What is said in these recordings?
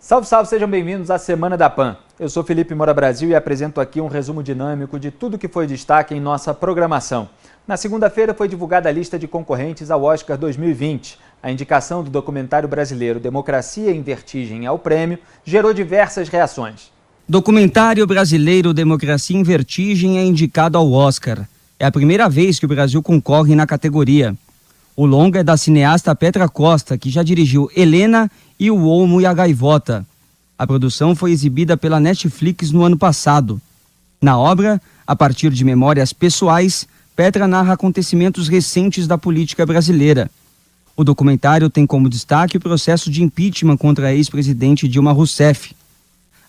Salve, salve, sejam bem-vindos à Semana da PAN. Eu sou Felipe Moura Brasil e apresento aqui um resumo dinâmico de tudo que foi destaque em nossa programação. Na segunda-feira foi divulgada a lista de concorrentes ao Oscar 2020. A indicação do documentário brasileiro Democracia em Vertigem ao prêmio gerou diversas reações. Documentário brasileiro Democracia em Vertigem é indicado ao Oscar. É a primeira vez que o Brasil concorre na categoria. O longa é da cineasta Petra Costa, que já dirigiu Helena e O Olmo e a Gaivota. A produção foi exibida pela Netflix no ano passado. Na obra, a partir de memórias pessoais, Petra narra acontecimentos recentes da política brasileira. O documentário tem como destaque o processo de impeachment contra a ex-presidente Dilma Rousseff.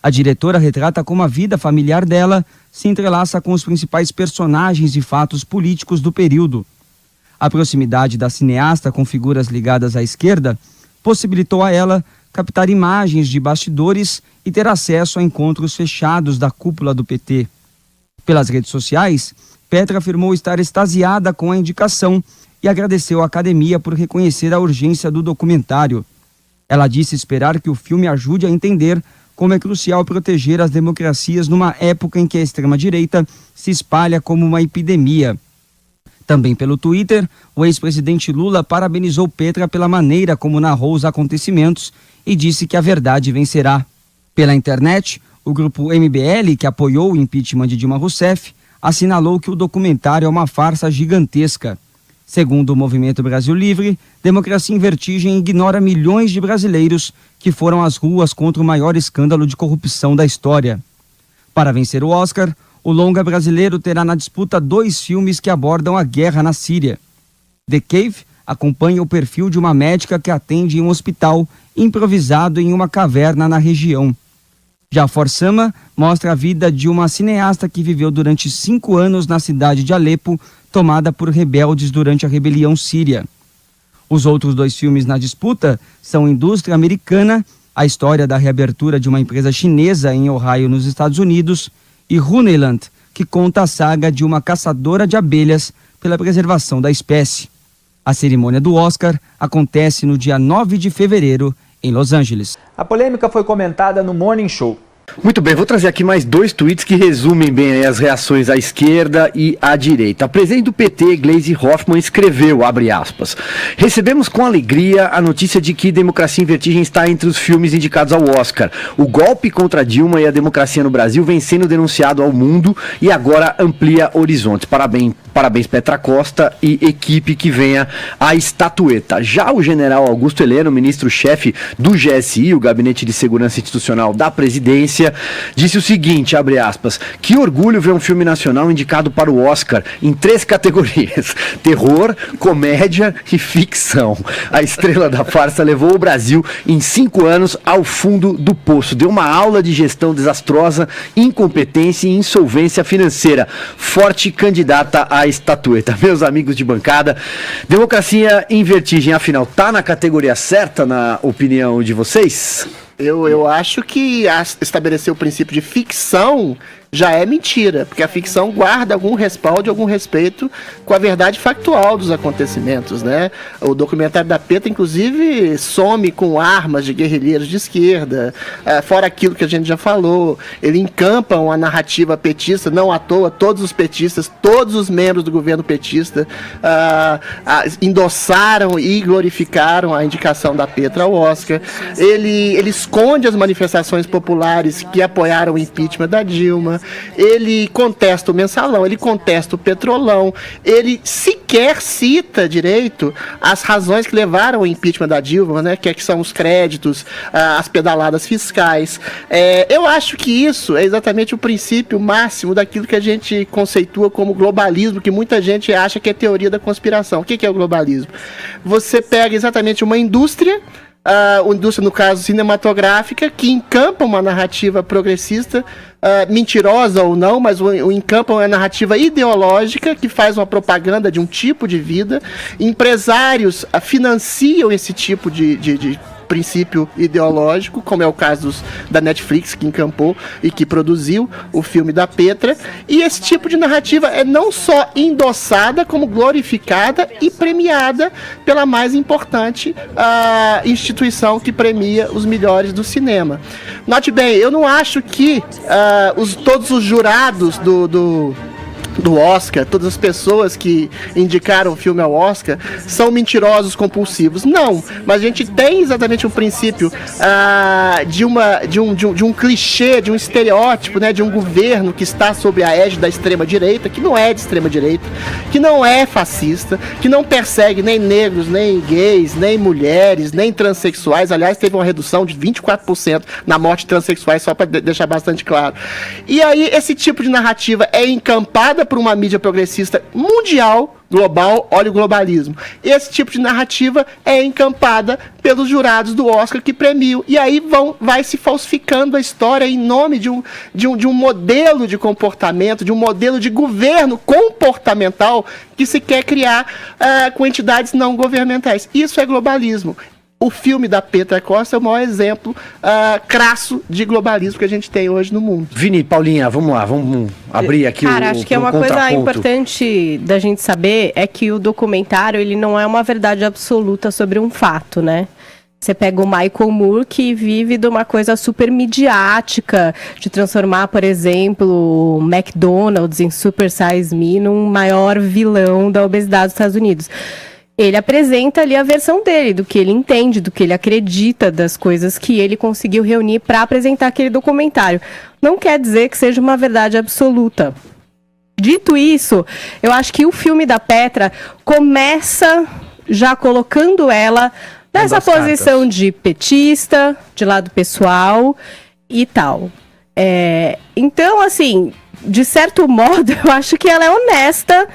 A diretora retrata como a vida familiar dela se entrelaça com os principais personagens e fatos políticos do período. A proximidade da cineasta com figuras ligadas à esquerda possibilitou a ela captar imagens de bastidores e ter acesso a encontros fechados da cúpula do PT. Pelas redes sociais, Petra afirmou estar extasiada com a indicação e agradeceu à academia por reconhecer a urgência do documentário. Ela disse esperar que o filme ajude a entender como é crucial proteger as democracias numa época em que a extrema-direita se espalha como uma epidemia. Também pelo Twitter, o ex-presidente Lula parabenizou Petra pela maneira como narrou os acontecimentos e disse que a verdade vencerá. Pela internet, o grupo MBL, que apoiou o impeachment de Dilma Rousseff, assinalou que o documentário é uma farsa gigantesca. Segundo o Movimento Brasil Livre, Democracia em Vertigem ignora milhões de brasileiros que foram às ruas contra o maior escândalo de corrupção da história. Para vencer o Oscar, o longa brasileiro terá na disputa 2 filmes que abordam a guerra na Síria. The Cave acompanha o perfil de uma médica que atende em um hospital improvisado em uma caverna na região. Já For Sama mostra a vida de uma cineasta que viveu durante 5 anos na cidade de Alepo, tomada por rebeldes durante a rebelião síria. Os outros 2 filmes na disputa são Indústria Americana, a história da reabertura de uma empresa chinesa em Ohio, nos Estados Unidos, e Runeland, que conta a saga de uma caçadora de abelhas pela preservação da espécie. A cerimônia do Oscar acontece no dia 9 de fevereiro, em Los Angeles. A polêmica foi comentada no Morning Show. Muito bem, vou trazer aqui mais 2 tweets que resumem bem as reações à esquerda e à direita. A presidente do PT, Gleisi Hoffmann, escreveu, abre aspas, recebemos com alegria a notícia de que Democracia em Vertigem está entre os filmes indicados ao Oscar. O golpe contra Dilma e a democracia no Brasil vem sendo denunciado ao mundo e agora amplia horizontes. Parabéns Petra Costa e equipe, que venha a estatueta. Já o general Augusto Heleno, ministro-chefe do GSI, o Gabinete de Segurança Institucional da Presidência, disse o seguinte, abre aspas, que orgulho ver um filme nacional indicado para o Oscar em 3 categorias, terror, comédia e ficção. A estrela da farsa levou o Brasil em 5 anos ao fundo do poço, deu uma aula de gestão desastrosa, incompetência e insolvência financeira. Forte candidata à estatueta. Meus amigos de bancada, Democracia em Vertigem, afinal, tá na categoria certa, na opinião de vocês? Eu acho que estabelecer o princípio de ficção já é mentira, porque a ficção guarda algum respaldo, algum respeito com a verdade factual dos acontecimentos, né? O documentário da Petra, inclusive, some com armas de guerrilheiros de esquerda, fora aquilo que a gente já falou, ele encampa uma narrativa petista, não à toa, todos os petistas, todos os membros do governo petista endossaram e glorificaram a indicação da Petra ao Oscar. Ele esconde as manifestações populares que apoiaram o impeachment da Dilma. Ele contesta o mensalão, ele contesta o petrolão, ele sequer cita direito as razões que levaram ao impeachment da Dilma, né, que são os créditos, as pedaladas fiscais. Eu acho que isso é exatamente o princípio máximo daquilo que a gente conceitua como globalismo, que muita gente acha que é teoria da conspiração. O que é o globalismo? Você pega exatamente uma indústria, indústria, no caso, cinematográfica, que encampa uma narrativa progressista, mentirosa ou não, mas o encampa uma narrativa ideológica que faz uma propaganda de um tipo de vida. Empresários financiam esse tipo de princípio ideológico, como é o caso da Netflix, que encampou e que produziu o filme da Petra. E esse tipo de narrativa é não só endossada, como glorificada e premiada pela mais importante instituição que premia os melhores do cinema. Note bem, eu não acho que todos os jurados do Oscar, todas as pessoas que indicaram o filme ao Oscar são mentirosos compulsivos. Não, mas a gente tem exatamente um princípio de um clichê, de um estereótipo, né, de um governo que está sob a égide da extrema-direita, que não é de extrema-direita, que não é fascista, que não persegue nem negros, nem gays, nem mulheres, nem transexuais. Aliás, teve uma redução de 24% na morte de transexuais, só para deixar bastante claro. E aí, esse tipo de narrativa é encampada por uma mídia progressista mundial, global, olha o globalismo. Esse tipo de narrativa é encampada pelos jurados do Oscar que premiam. E aí vai se falsificando a história em nome de um modelo de comportamento, de um modelo de governo comportamental que se quer criar com entidades não governamentais. Isso é globalismo. O filme da Petra Costa é o maior exemplo crasso de globalismo que a gente tem hoje no mundo. Vini, Paulinha, vamos lá, vamos abrir aqui acho que é uma coisa importante da gente saber é que o documentário, ele não é uma verdade absoluta sobre um fato, né? Você pega o Michael Moore, que vive de uma coisa super midiática, de transformar, por exemplo, o McDonald's em Super Size Me num maior vilão da obesidade dos Estados Unidos. Ele apresenta ali a versão dele, do que ele entende, do que ele acredita, das coisas que ele conseguiu reunir para apresentar aquele documentário. Não quer dizer que seja uma verdade absoluta. Dito isso, eu acho que o filme da Petra começa já colocando ela nessa posição de petista, de lado pessoal e tal. Então, assim, de certo modo, eu acho que ela é honesta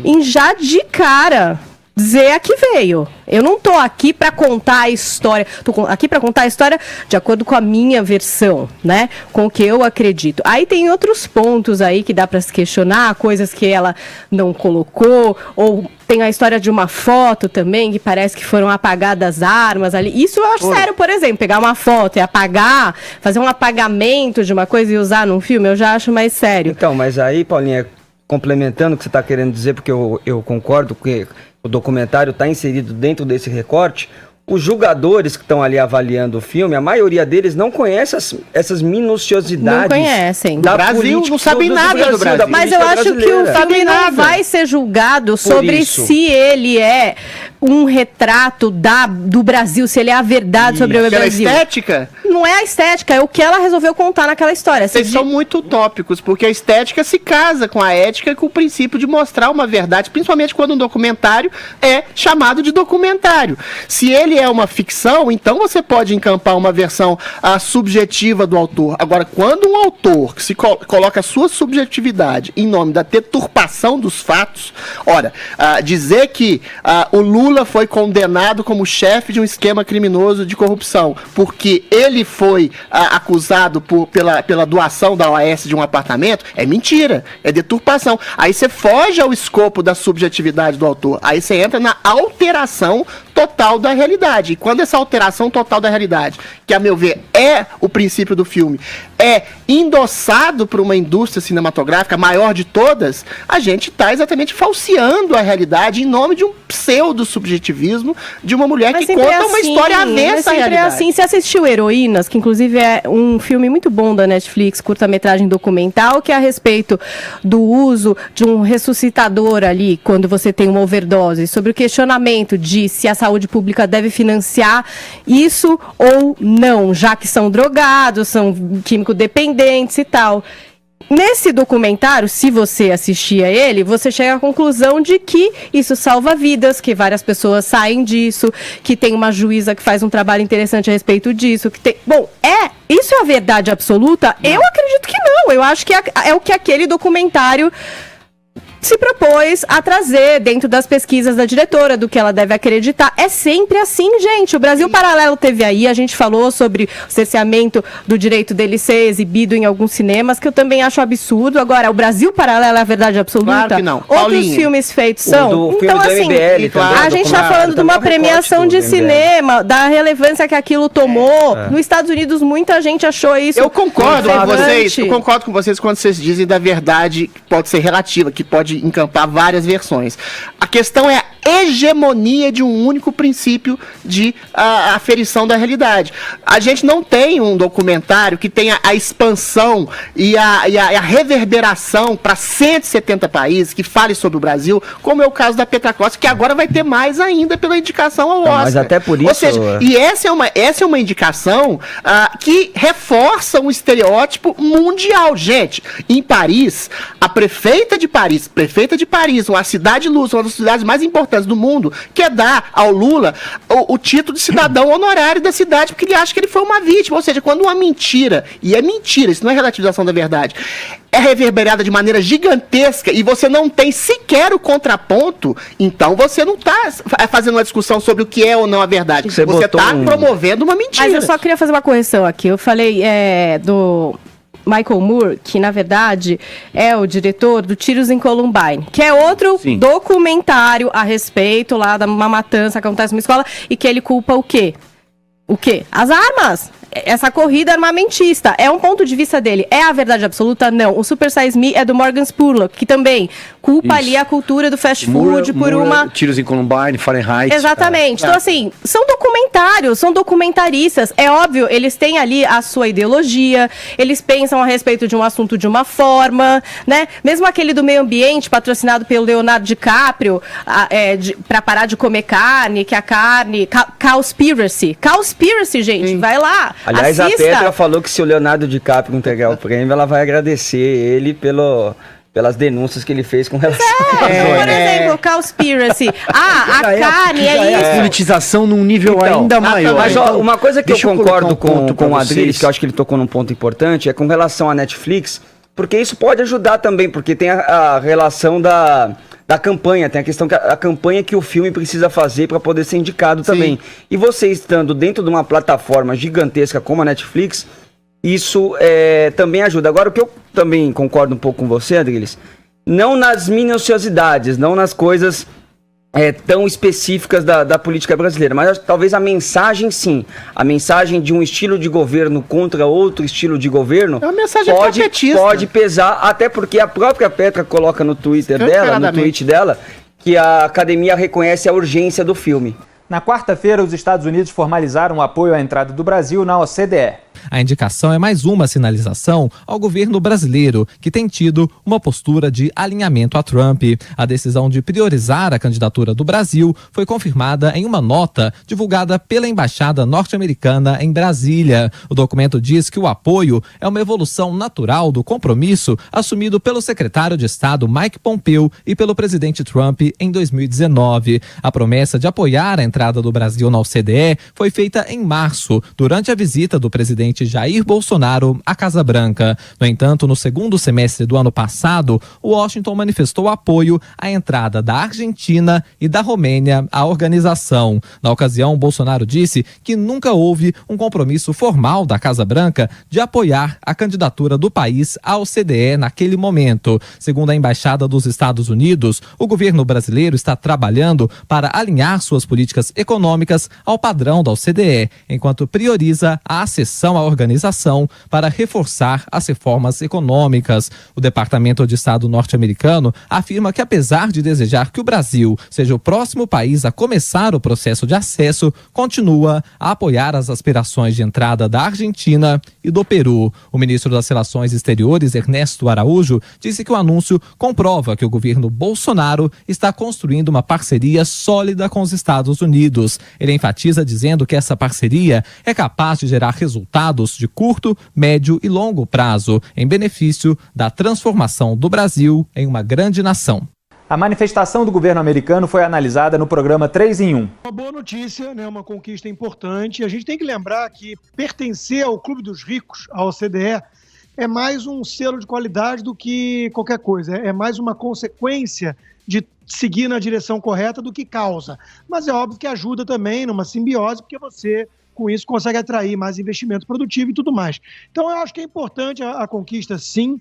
em já de cara dizer a que veio. Eu não tô aqui para contar a história. Tô aqui para contar a história de acordo com a minha versão, né? Com o que eu acredito. Aí tem outros pontos aí que dá para se questionar, coisas que ela não colocou, ou tem a história de uma foto também, que parece que foram apagadas armas ali. Isso eu acho sério, por exemplo, pegar uma foto e apagar, fazer um apagamento de uma coisa e usar num filme, eu já acho mais sério. Então, mas aí, Paulinha, complementando o que você está querendo dizer, porque eu concordo que o documentário está inserido dentro desse recorte, os julgadores que estão ali avaliando o filme, a maioria deles não conhece essas minuciosidades. Não conhecem. O Brasil não sabe nada do Brasil. Mas eu acho que o filme não vai ser julgado sobre se ele é um retrato do Brasil, se ele é a verdade sobre o Brasil. É a estética? Não é a estética, é o que ela resolveu contar naquela história. Vocês são muito utópicos, porque a estética se casa com a ética e com o princípio de mostrar uma verdade, principalmente quando um documentário é chamado de documentário. Se ele é uma ficção, então você pode encampar uma versão subjetiva do autor. Agora, quando um autor se coloca a sua subjetividade em nome da deturpação dos fatos, dizer que o Lula foi condenado como chefe de um esquema criminoso de corrupção, porque ele foi acusado pela doação da OAS de um apartamento, é mentira, é deturpação. Aí você foge ao escopo da subjetividade do autor, aí você entra na alteração total da realidade. E quando essa alteração total da realidade, que a meu ver é o princípio do filme, é endossado por uma indústria cinematográfica maior de todas, a gente está exatamente falseando a realidade em nome de um pseudo-subjetivismo de uma mulher que conta uma história avessa à realidade. Você assistiu Heroínas, que inclusive é um filme muito bom da Netflix, curta-metragem documental, que é a respeito do uso de um ressuscitador ali, quando você tem uma overdose, sobre o questionamento de se a saúde pública deve financiar isso ou não, já que são drogados, são químico-dependentes e tal. Nesse documentário, se você assistir a ele, você chega à conclusão de que isso salva vidas, que várias pessoas saem disso, que tem uma juíza que faz um trabalho interessante a respeito disso, que tem... Bom, isso é a verdade absoluta? Não. Eu acredito que não. Eu acho que é o que aquele documentário se propôs a trazer dentro das pesquisas da diretora, do que ela deve acreditar. É sempre assim, gente. O Brasil Paralelo teve aí, a gente falou sobre o cerceamento do direito dele ser exibido em alguns cinemas, que eu também acho absurdo. Agora, o Brasil Paralelo é a verdade absoluta? Claro que não. Outros Paulinho, filmes feitos são? Então, assim, MBL, a gente está falando de uma premiação de cinema, da relevância que aquilo tomou. Nos Estados Unidos, muita gente achou isso. Eu concordo com vocês quando vocês dizem da verdade que pode ser relativa, que pode encampar várias versões. A questão é a hegemonia de um único princípio de aferição da realidade. A gente não tem um documentário que tenha a expansão e a reverberação para 170 países, que fale sobre o Brasil, como é o caso da Petra Costa, que agora vai ter mais ainda pela indicação ao Oscar. Mas até por isso... Ou seja, e essa é uma indicação que reforça um estereótipo mundial. Gente, em Paris, a prefeita de Paris, uma cidade luz, uma das cidades mais importantes do mundo, quer dar ao Lula o título de cidadão honorário da cidade, porque ele acha que ele foi uma vítima. Ou seja, quando uma mentira, e é mentira, isso não é relativização da verdade, é reverberada de maneira gigantesca e você não tem sequer o contraponto, então você não está fazendo uma discussão sobre o que é ou não a verdade. Você está promovendo uma mentira. Mas eu só queria fazer uma correção aqui. Eu falei do Michael Moore, que na verdade é o diretor do Tiros em Columbine, que é outro documentário a respeito lá de uma matança que acontece numa escola e que ele culpa o quê? O quê? As armas. Essa corrida armamentista. É um ponto de vista dele. É a verdade absoluta? Não. O Super Size Me é do Morgan Spurlock, que também culpa ali a cultura do fast food por uma... Tiros em Columbine, Fahrenheit. Exatamente. Então, assim, são documentários, são documentaristas. É óbvio, eles têm ali a sua ideologia, eles pensam a respeito de um assunto de uma forma, né? Mesmo aquele do meio ambiente, patrocinado pelo Leonardo DiCaprio, pra parar de comer carne, que a carne... Cowspiracy. Cowspiracy, gente. Vai lá. Aliás, assista. A Petra falou que se o Leonardo DiCaprio entregar o prêmio, ela vai agradecer ele pelas denúncias que ele fez com relação por exemplo, Cowspiracy. A carne é isso. Politização num nível ainda maior. Mas uma coisa que eu concordo com o Adriles, que eu acho que ele tocou num ponto importante, é com relação à Netflix, porque isso pode ajudar também, porque tem a relação da campanha, tem a questão que a campanha que o filme precisa fazer para poder ser indicado também. E você estando dentro de uma plataforma gigantesca como a Netflix, isso também ajuda. Agora, o que eu também concordo um pouco com você, Adriles, não nas minuciosidades, não nas coisas tão específicas da política brasileira, mas talvez a mensagem sim, a mensagem de um estilo de governo contra outro estilo de governo é uma mensagem pode pesar, até porque a própria Petra coloca no Twitter dela, no tweet dela, que a academia reconhece a urgência do filme. Na quarta-feira, os Estados Unidos formalizaram o apoio à entrada do Brasil na OCDE. A indicação é mais uma sinalização ao governo brasileiro, que tem tido uma postura de alinhamento a Trump. A decisão de priorizar a candidatura do Brasil foi confirmada em uma nota divulgada pela Embaixada norte-americana em Brasília. O documento diz que o apoio é uma evolução natural do compromisso assumido pelo secretário de Estado Mike Pompeo e pelo presidente Trump em 2019. A promessa de apoiar a entrada do Brasil na OCDE foi feita em março, durante a visita do presidente Jair Bolsonaro à Casa Branca. No entanto, no segundo semestre do ano passado, Washington manifestou apoio à entrada da Argentina e da Romênia à organização. Na ocasião, Bolsonaro disse que nunca houve um compromisso formal da Casa Branca de apoiar a candidatura do país à OCDE naquele momento. Segundo a Embaixada dos Estados Unidos, o governo brasileiro está trabalhando para alinhar suas políticas econômicas ao padrão da OCDE, enquanto prioriza a acessão à organização para reforçar as reformas econômicas. O Departamento de Estado norte-americano afirma que, apesar de desejar que o Brasil seja o próximo país a começar o processo de acesso, continua a apoiar as aspirações de entrada da Argentina e do Peru. O ministro das Relações Exteriores, Ernesto Araújo, disse que o anúncio comprova que o governo Bolsonaro está construindo uma parceria sólida com os Estados Unidos. Ele enfatiza dizendo que essa parceria é capaz de gerar resultados de curto, médio e longo prazo, em benefício da transformação do Brasil em uma grande nação. A manifestação do governo americano foi analisada no programa 3 em 1. Uma boa notícia, né? Uma conquista importante. A gente tem que lembrar que pertencer ao Clube dos Ricos, à OCDE, é mais um selo de qualidade do que qualquer coisa. É mais uma consequência de seguir na direção correta do que causa. Mas é óbvio que ajuda também numa simbiose, porque você, com isso, consegue atrair mais investimento produtivo e tudo mais. Então, eu acho que é importante a conquista, sim.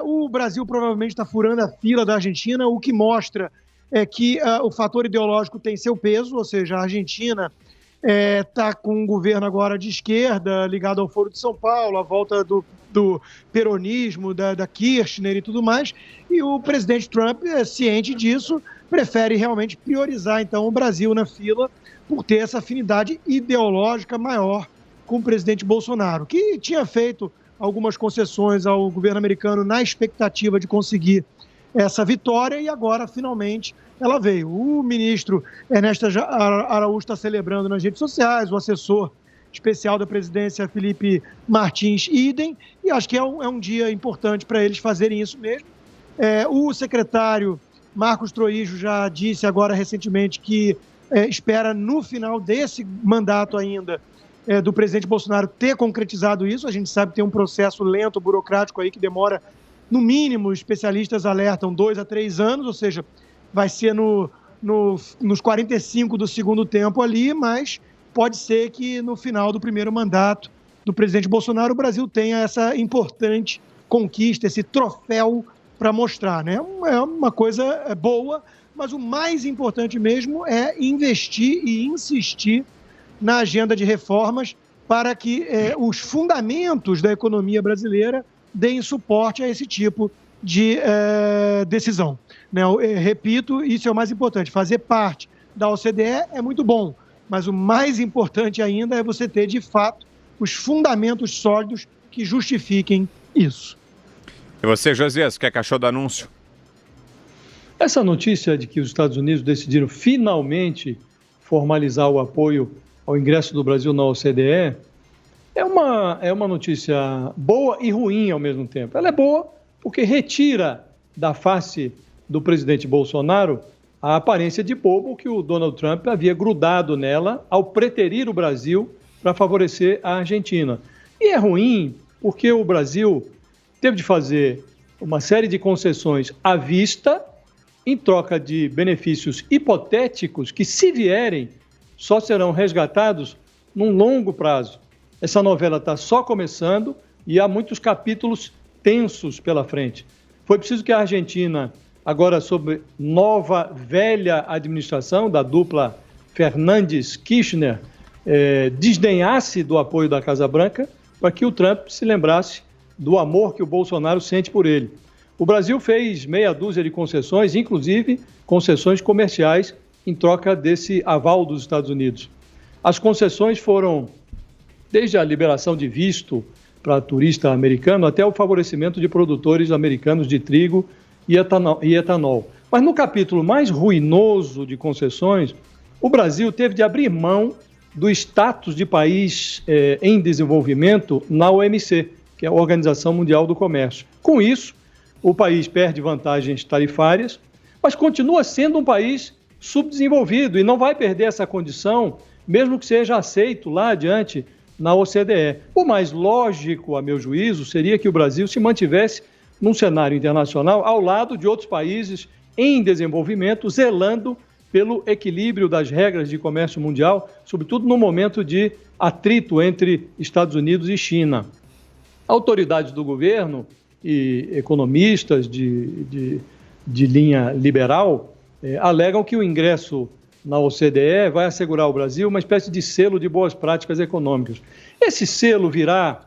O Brasil provavelmente está furando a fila da Argentina, o que mostra que o fator ideológico tem seu peso, ou seja, a Argentina está com um governo agora de esquerda, ligado ao Foro de São Paulo, a volta do peronismo, da Kirchner e tudo mais, e o presidente Trump, ciente disso, prefere realmente priorizar, então, o Brasil na fila por ter essa afinidade ideológica maior com o presidente Bolsonaro, que tinha feito algumas concessões ao governo americano na expectativa de conseguir essa vitória, e agora, finalmente, ela veio. O ministro Ernesto Araújo está celebrando nas redes sociais, o assessor especial da presidência, Felipe Martins, idem, e acho que é um dia importante para eles fazerem isso mesmo. O secretário Marcos Troijo já disse agora recentemente que espera, no final desse mandato ainda, do presidente Bolsonaro ter concretizado isso. A gente sabe que tem um processo lento, burocrático aí, que demora, no mínimo, especialistas alertam, 2 a 3 anos, ou seja, vai ser nos 45 do segundo tempo ali, mas pode ser que no final do primeiro mandato do presidente Bolsonaro o Brasil tenha essa importante conquista, esse troféu para mostrar, né? É uma coisa boa, mas o mais importante mesmo é investir e insistir na agenda de reformas para que os fundamentos da economia brasileira deem suporte a esse tipo de decisão. Né? Repito, isso é o mais importante. Fazer parte da OCDE é muito bom, mas o mais importante ainda é você ter, de fato, os fundamentos sólidos que justifiquem isso. E você, Josias, o que achou do anúncio? Essa notícia de que os Estados Unidos decidiram finalmente formalizar o apoio ao ingresso do Brasil na OCDE é uma notícia boa e ruim ao mesmo tempo. Ela é boa porque retira da face do presidente Bolsonaro a aparência de bobo que o Donald Trump havia grudado nela ao preterir o Brasil para favorecer a Argentina. E é ruim porque o Brasil teve de fazer uma série de concessões à vista em troca de benefícios hipotéticos que, se vierem, só serão resgatados num longo prazo. Essa novela está só começando e há muitos capítulos tensos pela frente. Foi preciso que a Argentina, agora sob nova, velha administração da dupla Fernandes-Kirchner, desdenhasse do apoio da Casa Branca para que o Trump se lembrasse do amor que o Bolsonaro sente por ele. O Brasil fez meia dúzia de concessões, inclusive concessões comerciais, em troca desse aval dos Estados Unidos. As concessões foram desde a liberação de visto para turista americano até o favorecimento de produtores americanos de trigo e etanol. Mas no capítulo mais ruinoso de concessões, o Brasil teve de abrir mão do status de país em desenvolvimento na OMC, que é a Organização Mundial do Comércio. Com isso, o país perde vantagens tarifárias, mas continua sendo um país subdesenvolvido e não vai perder essa condição, mesmo que seja aceito lá adiante na OCDE. O mais lógico, a meu juízo, seria que o Brasil se mantivesse num cenário internacional ao lado de outros países em desenvolvimento, zelando pelo equilíbrio das regras de comércio mundial, sobretudo no momento de atrito entre Estados Unidos e China. Autoridades do governo e economistas de linha liberal alegam que o ingresso na OCDE vai assegurar ao Brasil uma espécie de selo de boas práticas econômicas. Esse selo virá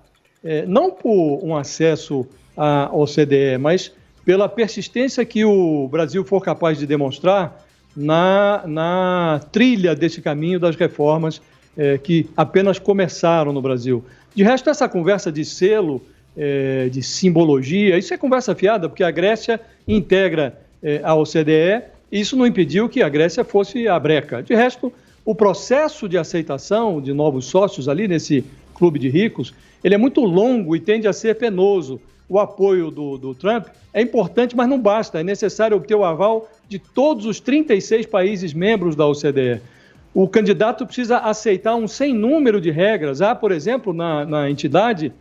não por um acesso à OCDE, mas pela persistência que o Brasil for capaz de demonstrar na trilha desse caminho das reformas que apenas começaram no Brasil. De resto, essa conversa de selo, de simbologia, isso é conversa fiada, porque a Grécia integra a OCDE e isso não impediu que a Grécia fosse a breca. De resto, o processo de aceitação de novos sócios ali nesse clube de ricos, ele é muito longo e tende a ser penoso. O apoio do Trump é importante, mas não basta. É necessário obter o aval de todos os 36 países membros da OCDE. O candidato precisa aceitar um sem número de regras. Há, por exemplo, na entidade,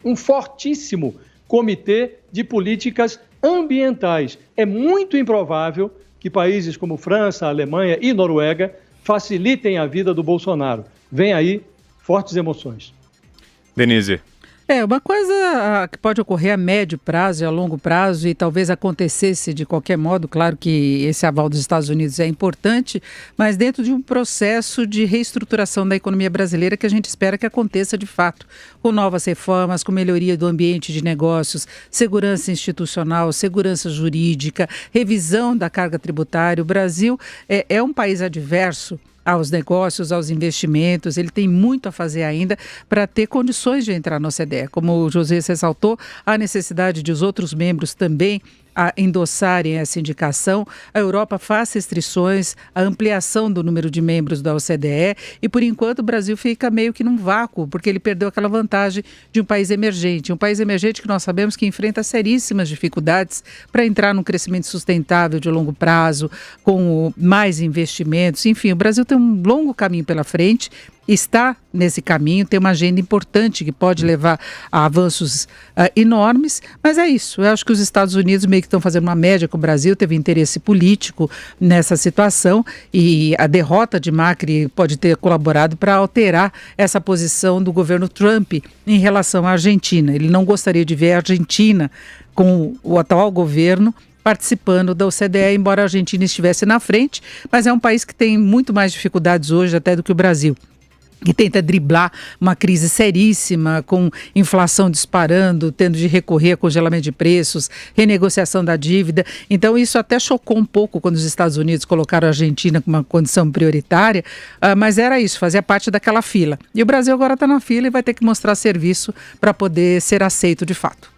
um fortíssimo comitê de políticas ambientais. É muito improvável que países como França, Alemanha e Noruega facilitem a vida do Bolsonaro. Vem aí fortes emoções. Denise. Uma coisa que pode ocorrer a médio prazo e a longo prazo e talvez acontecesse de qualquer modo, claro que esse aval dos Estados Unidos é importante, mas dentro de um processo de reestruturação da economia brasileira que a gente espera que aconteça de fato, com novas reformas, com melhoria do ambiente de negócios, segurança institucional, segurança jurídica, revisão da carga tributária. O Brasil é um país adverso aos negócios, aos investimentos, ele tem muito a fazer ainda para ter condições de entrar na OCDE. Como o José ressaltou, a necessidade de os outros membros também a endossarem essa indicação. A Europa faz restrições, a ampliação do número de membros da OCDE e, por enquanto, o Brasil fica meio que num vácuo, porque ele perdeu aquela vantagem de um país emergente. Um país emergente que nós sabemos que enfrenta seríssimas dificuldades para entrar num crescimento sustentável de longo prazo, com mais investimentos. Enfim, o Brasil tem um longo caminho pela frente, está nesse caminho, tem uma agenda importante que pode levar a avanços enormes, mas é isso. Eu acho que os Estados Unidos meio que estão fazendo uma média com o Brasil, teve interesse político nessa situação e a derrota de Macri pode ter colaborado para alterar essa posição do governo Trump em relação à Argentina. Ele não gostaria de ver a Argentina com o atual governo participando da OCDE, embora a Argentina estivesse na frente, mas é um país que tem muito mais dificuldades hoje até do que o Brasil, que tenta driblar uma crise seríssima, com inflação disparando, tendo de recorrer a congelamento de preços, renegociação da dívida. Então isso até chocou um pouco quando os Estados Unidos colocaram a Argentina com uma condição prioritária, mas era isso, fazia parte daquela fila. E o Brasil agora está na fila e vai ter que mostrar serviço para poder ser aceito de fato.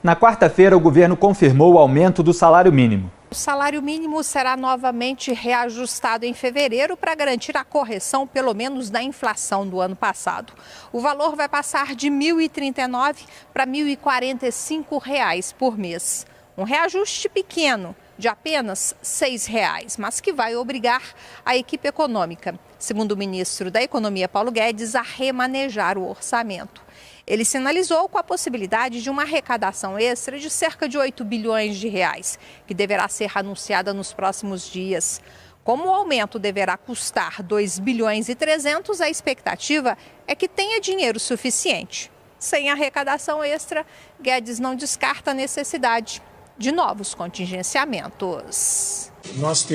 Na quarta-feira, o governo confirmou o aumento do salário mínimo. O salário mínimo será novamente reajustado em fevereiro para garantir a correção, pelo menos, da inflação do ano passado. O valor vai passar de R$ 1.039 para R$ 1.045 por mês. Um reajuste pequeno, de apenas R$ 6,00, mas que vai obrigar a equipe econômica, segundo o ministro da Economia, Paulo Guedes, a remanejar o orçamento. Ele sinalizou com a possibilidade de uma arrecadação extra de cerca de 8 bilhões de reais, que deverá ser anunciada nos próximos dias. Como o aumento deverá custar 2 bilhões e 300, a expectativa é que tenha dinheiro suficiente. Sem arrecadação extra, Guedes não descarta a necessidade de novos contingenciamentos. Nós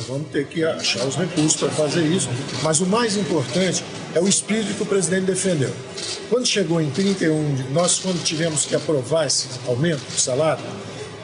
vamos ter que achar os recursos para fazer isso, mas o mais importante é o espírito que o presidente defendeu. Quando chegou em 31, quando tivemos que aprovar esse aumento do salário,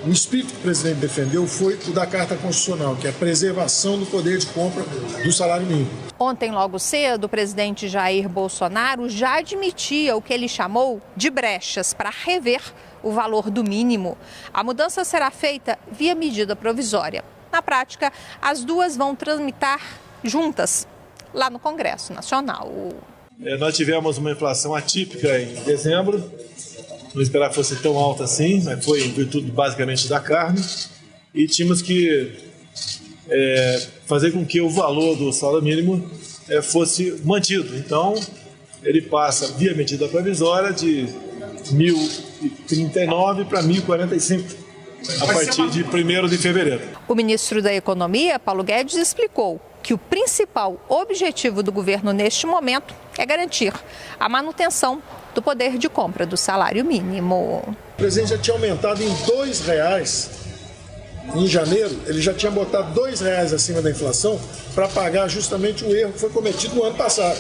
o espírito que o presidente defendeu foi o da Carta Constitucional, que é a preservação do poder de compra do salário mínimo. Ontem, logo cedo, o presidente Jair Bolsonaro já admitia o que ele chamou de brechas para rever o valor do mínimo. A mudança será feita via medida provisória. Na prática, as duas vão tramitar juntas lá no Congresso Nacional. Nós tivemos uma inflação atípica em dezembro, não esperava que fosse tão alta assim, mas foi em virtude basicamente da carne, e tínhamos que fazer com que o valor do salário mínimo fosse mantido. Então, ele passa via medida provisória de R$ 1.039 para R$ 1.045. A partir de 1º de fevereiro. O ministro da Economia, Paulo Guedes, explicou que o principal objetivo do governo neste momento é garantir a manutenção do poder de compra do salário mínimo. O presidente já tinha aumentado em R$ 2,00. Em janeiro, ele já tinha botado R$ 2,00 acima da inflação para pagar justamente o erro que foi cometido no ano passado.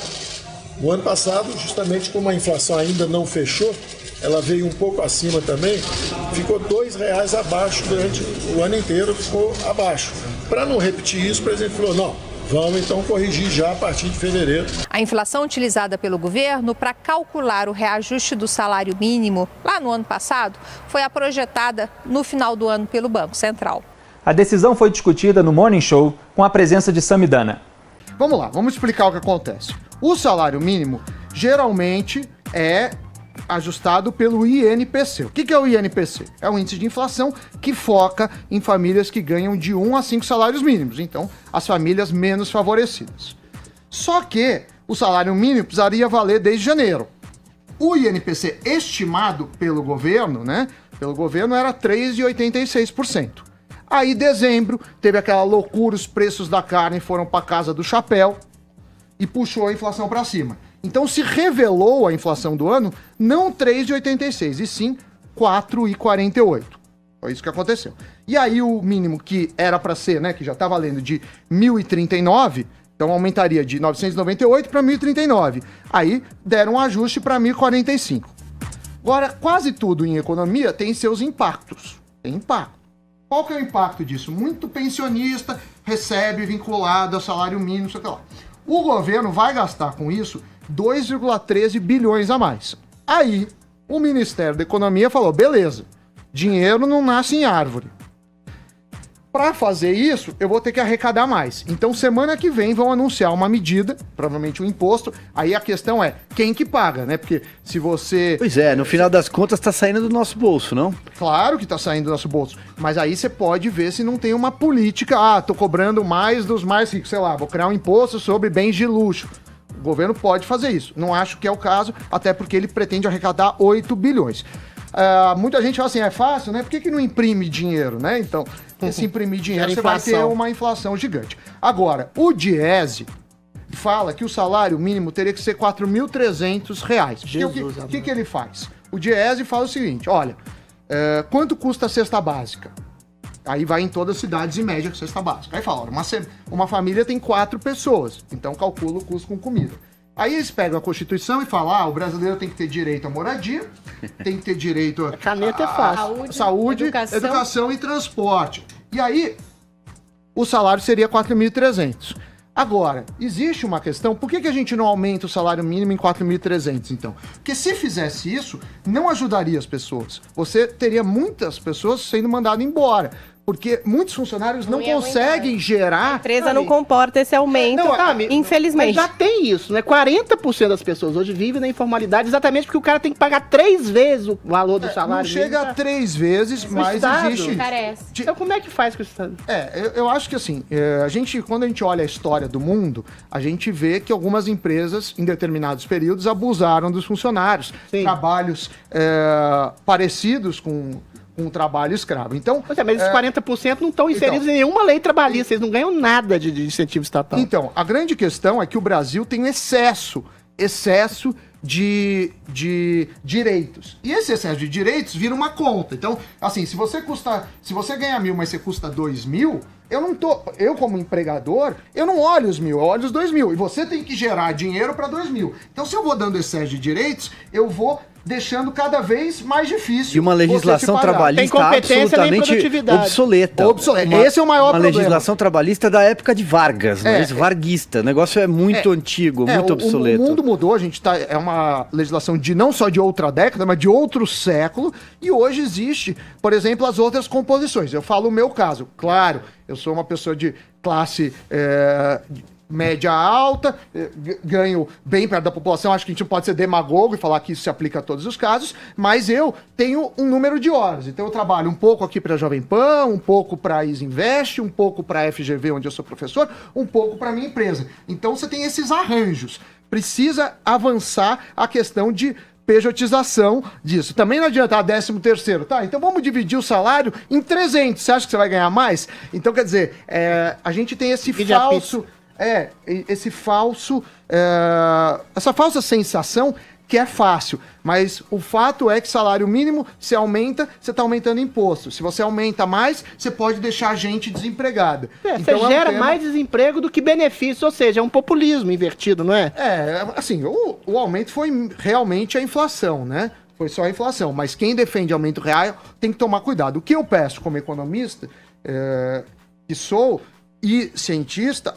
No ano passado, justamente como a inflação ainda não fechou, ela veio um pouco acima também, ficou R$ 2,00 abaixo durante o ano inteiro, ficou abaixo. Para não repetir isso, o presidente falou, não, vamos então corrigir já a partir de fevereiro. A inflação utilizada pelo governo para calcular o reajuste do salário mínimo lá no ano passado foi a projetada no final do ano pelo Banco Central. A decisão foi discutida no Morning Show com a presença de Samidana. Vamos lá, vamos explicar o que acontece. O salário mínimo geralmente é ajustado pelo INPC. O que é o INPC? É o índice de inflação que foca em famílias que ganham de 1 a 5 salários mínimos, então as famílias menos favorecidas. Só que o salário mínimo precisaria valer desde janeiro. O INPC estimado pelo governo, né? Pelo governo era 3,86%. Aí, dezembro, teve aquela loucura, os preços da carne foram para casa do chapéu e puxou a inflação para cima. Então, se revelou a inflação do ano não 3,86, e sim 4,48. Foi isso que aconteceu. E aí, o mínimo que era para ser, né, que já está valendo de 1.039, então aumentaria de 998 para 1.039. Aí, deram um ajuste para 1.045. Agora, quase tudo em economia tem seus impactos. Tem impacto. Qual que é o impacto disso? Muito pensionista recebe vinculado ao salário mínimo, sei lá. O governo vai gastar com isso 2,13 bilhões a mais. Aí, o Ministério da Economia falou, beleza, dinheiro não nasce em árvore. Para fazer isso, eu vou ter que arrecadar mais. Então, semana que vem vão anunciar uma medida, provavelmente um imposto. Aí a questão é, quem que paga, né? Porque se você... Pois é, no final das contas tá saindo do nosso bolso, não? Claro que tá saindo do nosso bolso. Mas aí você pode ver se não tem uma política, tô cobrando mais dos mais ricos, sei lá, vou criar um imposto sobre bens de luxo. O governo pode fazer isso. Não acho que é o caso, até porque ele pretende arrecadar 8 bilhões. Muita gente fala assim, é fácil, né? Por que não imprime dinheiro, né? Então, se imprimir dinheiro, você vai ter uma inflação gigante. Agora, o Diese fala que o salário mínimo teria que ser R$ 4.300. O que ele faz? O Diese fala o seguinte, olha, quanto custa a cesta básica? Aí vai em todas as cidades em média a cesta básica. Aí fala, olha, uma família tem 4 pessoas, então calcula o custo com comida. Aí eles pegam a Constituição e falam, o brasileiro tem que ter direito à moradia, tem que ter direito a caneta é fácil. Saúde, educação e transporte. E aí, o salário seria 4.300. Agora, existe uma questão, por que a gente não aumenta o salário mínimo em 4.300, então? Porque se fizesse isso, não ajudaria as pessoas. Você teria muitas pessoas sendo mandadas embora. Porque muitos funcionários não conseguem gerar... A empresa não comporta esse aumento, infelizmente. Mas já tem isso, né? 40% das pessoas hoje vivem na informalidade exatamente porque o cara tem que pagar 3 vezes o valor do salário. Não chega a 3 vezes, mas existe... Então como é que faz com o Estado? Eu acho que assim, quando a gente olha a história do mundo, a gente vê que algumas empresas, em determinados períodos, abusaram dos funcionários. Sim. Trabalhos parecidos com um trabalho escravo. Então, mas esses 40% não estão inseridos em nenhuma lei trabalhista, eles não ganham nada de incentivo estatal. Então, a grande questão é que o Brasil tem excesso de direitos. E esse excesso de direitos vira uma conta. Então, assim, se você ganha 1.000, mas você custa 2.000, eu como empregador, eu não olho os 1.000, eu olho os 2.000. E você tem que gerar dinheiro para 2.000. Então, se eu vou dando excesso de direitos, eu vou deixando cada vez mais difícil. E uma legislação trabalhista absolutamente obsoleta. Esse é o maior problema. Uma legislação trabalhista da época de Vargas, varguista. O negócio é muito antigo, muito obsoleto. O mundo mudou, é uma legislação não só de outra década, mas de outro século, e hoje existe, por exemplo, as outras composições. Eu falo o meu caso, claro, eu sou uma pessoa de classe média alta, ganho bem perto da população, acho que a gente não pode ser demagogo e falar que isso se aplica a todos os casos, mas eu tenho um número de horas, então eu trabalho um pouco aqui para a Jovem Pan, um pouco para a Isinvest, um pouco para a FGV, onde eu sou professor, um pouco para a minha empresa. Então você tem esses arranjos. Precisa avançar a questão de pejotização disso. Também não adianta 13º, tá? Então vamos dividir o salário em 300, você acha que você vai ganhar mais? Então, quer dizer, a gente tem esse essa falsa sensação que é fácil, mas o fato é que salário mínimo, se aumenta, você está aumentando imposto. Se você aumenta mais, você pode deixar a gente desempregada. Então, você gera mais desemprego do que benefício, ou seja, é um populismo invertido, não é? Assim, o aumento foi realmente a inflação, né? Foi só a inflação, mas quem defende aumento real tem que tomar cuidado. O que eu peço como economista, que sou... e cientista,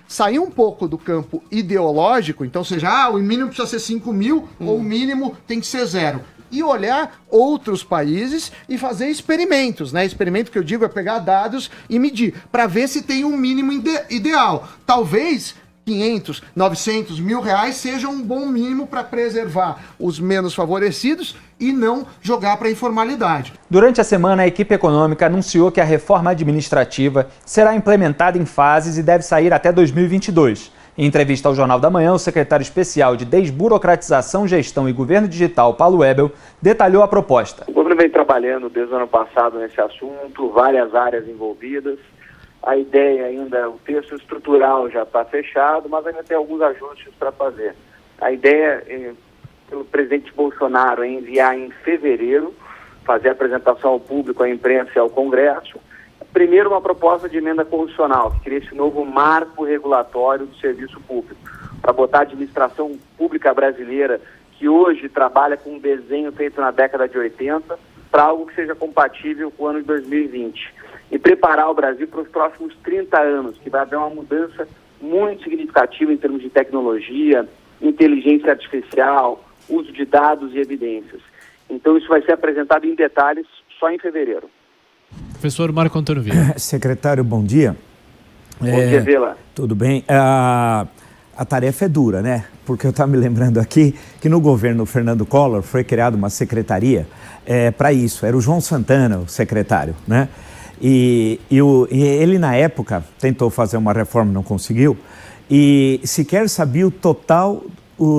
sair um pouco do campo ideológico, então seja, o mínimo precisa ser 5.000 ou o mínimo tem que ser 0. E olhar outros países e fazer experimentos, né? Experimento que eu digo é pegar dados e medir, para ver se tem um mínimo ideal. Talvez 500, 900, R$1.000 seja um bom mínimo para preservar os menos favorecidos e não jogar para a informalidade. Durante a semana, a equipe econômica anunciou que a reforma administrativa será implementada em fases e deve sair até 2022. Em entrevista ao Jornal da Manhã, o secretário especial de Desburocratização, Gestão e Governo Digital, Paulo Webel, detalhou a proposta. O governo vem trabalhando desde o ano passado nesse assunto, várias áreas envolvidas. A ideia ainda, o texto estrutural já está fechado, mas ainda tem alguns ajustes para fazer. A ideia, pelo presidente Bolsonaro, é enviar em fevereiro, fazer a apresentação ao público, à imprensa e ao Congresso. Primeiro, uma proposta de emenda constitucional, que cria esse novo marco regulatório do serviço público, para botar a administração pública brasileira, que hoje trabalha com um desenho feito na década de 80, para algo que seja compatível com o ano de 2020. E preparar o Brasil para os próximos 30 anos, que vai haver uma mudança muito significativa em termos de tecnologia, inteligência artificial, uso de dados e evidências. Então, isso vai ser apresentado em detalhes só em fevereiro. Professor Marco Antônio Villa. Secretário, bom dia. Bom dia, Villa. Tudo bem? A tarefa é dura, né? Porque eu estava me lembrando aqui que no governo Fernando Collor foi criada uma secretaria para isso. Era o João Santana, o secretário, né? E ele, na época, tentou fazer uma reforma, não conseguiu, e sequer sabia o total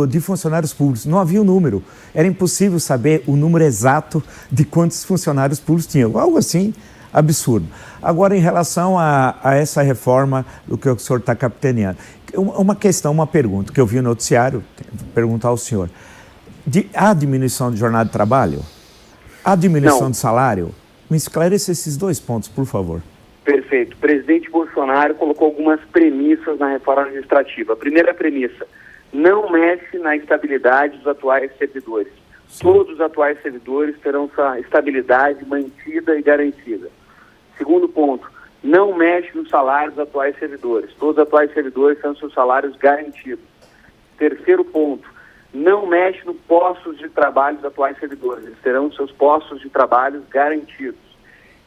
de funcionários públicos. Não havia o número. Era impossível saber o número exato de quantos funcionários públicos tinham. Algo assim, absurdo. Agora, em relação a essa reforma do que o senhor está capitaneando, uma pergunta que eu vi no noticiário, vou perguntar ao senhor. Há diminuição de jornada de trabalho? Há diminuição de salário? Me esclareça esses dois pontos, por favor. Perfeito. O presidente Bolsonaro colocou algumas premissas na reforma administrativa. A primeira premissa: não mexe na estabilidade dos atuais servidores. Sim. Todos os atuais servidores terão sua estabilidade mantida e garantida. Segundo ponto: não mexe no salário dos atuais servidores. Todos os atuais servidores terão seus salários garantidos. Terceiro ponto: não mexe no postos de trabalho dos atuais servidores. Eles terão seus postos de trabalho garantidos.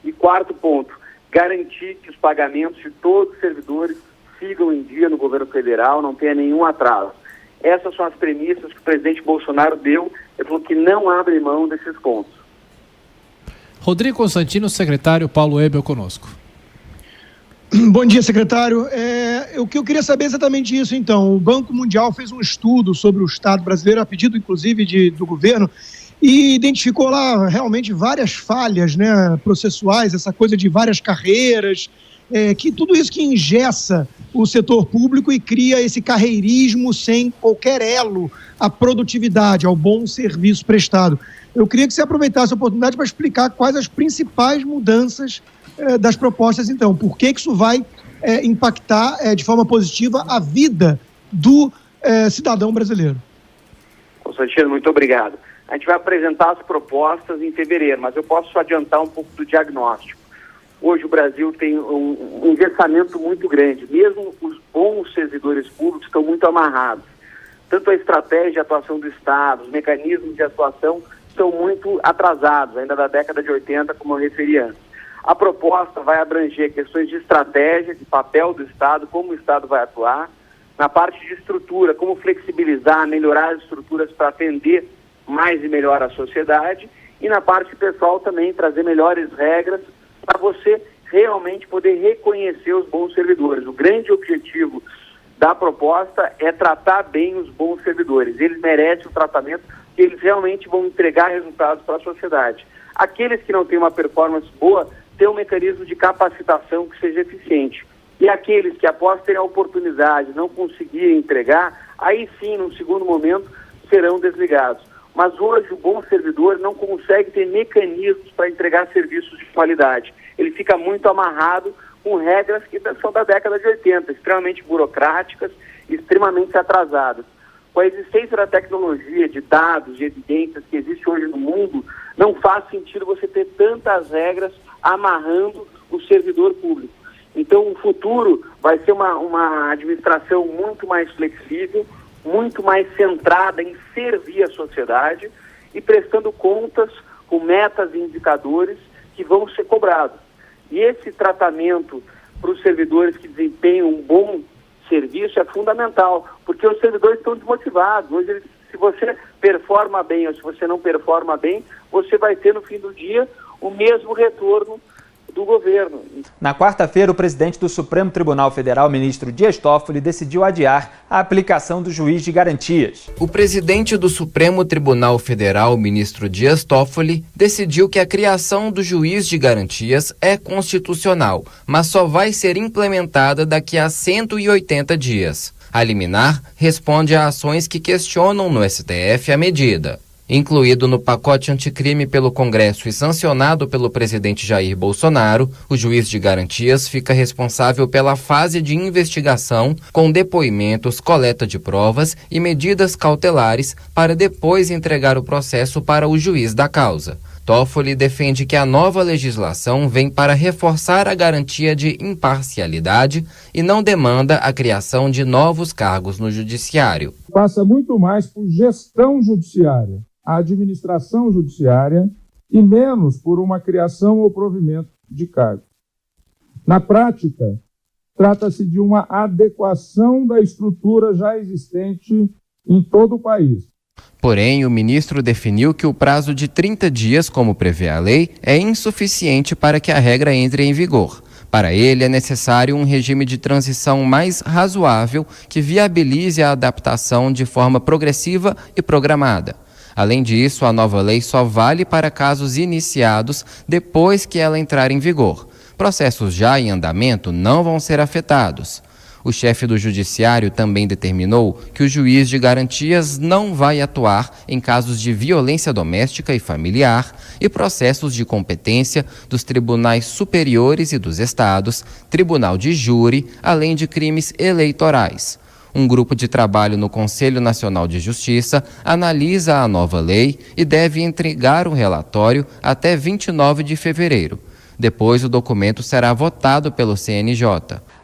E quarto ponto: garantir que os pagamentos de todos os servidores sigam em dia no governo federal, não tenha nenhum atraso. Essas são as premissas que o presidente Bolsonaro deu. Ele falou que não abre mão desses pontos. Rodrigo Constantino, secretário, Paulo Webel conosco. Bom dia, secretário. O que eu queria saber é exatamente isso, então. O Banco Mundial fez um estudo sobre o Estado brasileiro, a pedido, inclusive, do governo, e identificou lá realmente várias falhas, né, processuais, essa coisa de várias carreiras, que tudo isso que engessa o setor público e cria esse carreirismo sem qualquer elo à produtividade, ao bom serviço prestado. Eu queria que você aproveitasse a oportunidade para explicar quais as principais mudanças das propostas, então. Por que isso vai impactar de forma positiva a vida do cidadão brasileiro? Constantino, muito obrigado. A gente vai apresentar as propostas em fevereiro, mas eu posso adiantar um pouco do diagnóstico. Hoje o Brasil tem um engessamento muito grande. Mesmo os bons servidores públicos estão muito amarrados. Tanto a estratégia de atuação do Estado, os mecanismos de atuação estão muito atrasados, ainda da década de 80, como eu referi antes. A proposta vai abranger questões de estratégia, de papel do Estado, como o Estado vai atuar, na parte de estrutura, como flexibilizar, melhorar as estruturas para atender mais e melhor a sociedade, e na parte pessoal também trazer melhores regras para você realmente poder reconhecer os bons servidores. O grande objetivo da proposta é tratar bem os bons servidores. Eles merecem o tratamento que eles realmente vão entregar resultados para a sociedade. Aqueles que não têm uma performance boa, ter um mecanismo de capacitação que seja eficiente. E aqueles que, após terem a oportunidade, não conseguirem entregar, aí sim, num segundo momento, serão desligados. Mas hoje o bom servidor não consegue ter mecanismos para entregar serviços de qualidade. Ele fica muito amarrado com regras que são da década de 80, extremamente burocráticas, extremamente atrasadas. Com a existência da tecnologia, de dados, de evidências que existe hoje no mundo, não faz sentido você ter tantas regras amarrando o servidor público. Então, o futuro vai ser uma administração muito mais flexível, muito mais centrada em servir a sociedade e prestando contas com metas e indicadores que vão ser cobrados. E esse tratamento para os servidores que desempenham um bom serviço é fundamental, porque os servidores estão desmotivados. Hoje, se você performa bem ou se você não performa bem, você vai ter no fim do dia o mesmo retorno do governo. Na quarta-feira, o presidente do Supremo Tribunal Federal, ministro Dias Toffoli, decidiu adiar a aplicação do juiz de garantias. O presidente do Supremo Tribunal Federal, ministro Dias Toffoli, decidiu que a criação do juiz de garantias é constitucional, mas só vai ser implementada daqui a 180 dias. A liminar responde a ações que questionam no STF a medida. Incluído no pacote anticrime pelo Congresso e sancionado pelo presidente Jair Bolsonaro, o juiz de garantias fica responsável pela fase de investigação, com depoimentos, coleta de provas e medidas cautelares, para depois entregar o processo para o juiz da causa. Toffoli defende que a nova legislação vem para reforçar a garantia de imparcialidade e não demanda a criação de novos cargos no judiciário. Passa muito mais por gestão judiciária, a administração judiciária, e menos por uma criação ou provimento de cargo. Na prática, trata-se de uma adequação da estrutura já existente em todo o país. Porém, o ministro definiu que o prazo de 30 dias, como prevê a lei, é insuficiente para que a regra entre em vigor. Para ele, é necessário um regime de transição mais razoável que viabilize a adaptação de forma progressiva e programada. Além disso, a nova lei só vale para casos iniciados depois que ela entrar em vigor. Processos já em andamento não vão ser afetados. O chefe do Judiciário também determinou que o juiz de garantias não vai atuar em casos de violência doméstica e familiar e processos de competência dos tribunais superiores e dos estados, tribunal de júri, além de crimes eleitorais. Um grupo de trabalho no Conselho Nacional de Justiça analisa a nova lei e deve entregar o relatório até 29 de fevereiro. Depois, o documento será votado pelo CNJ.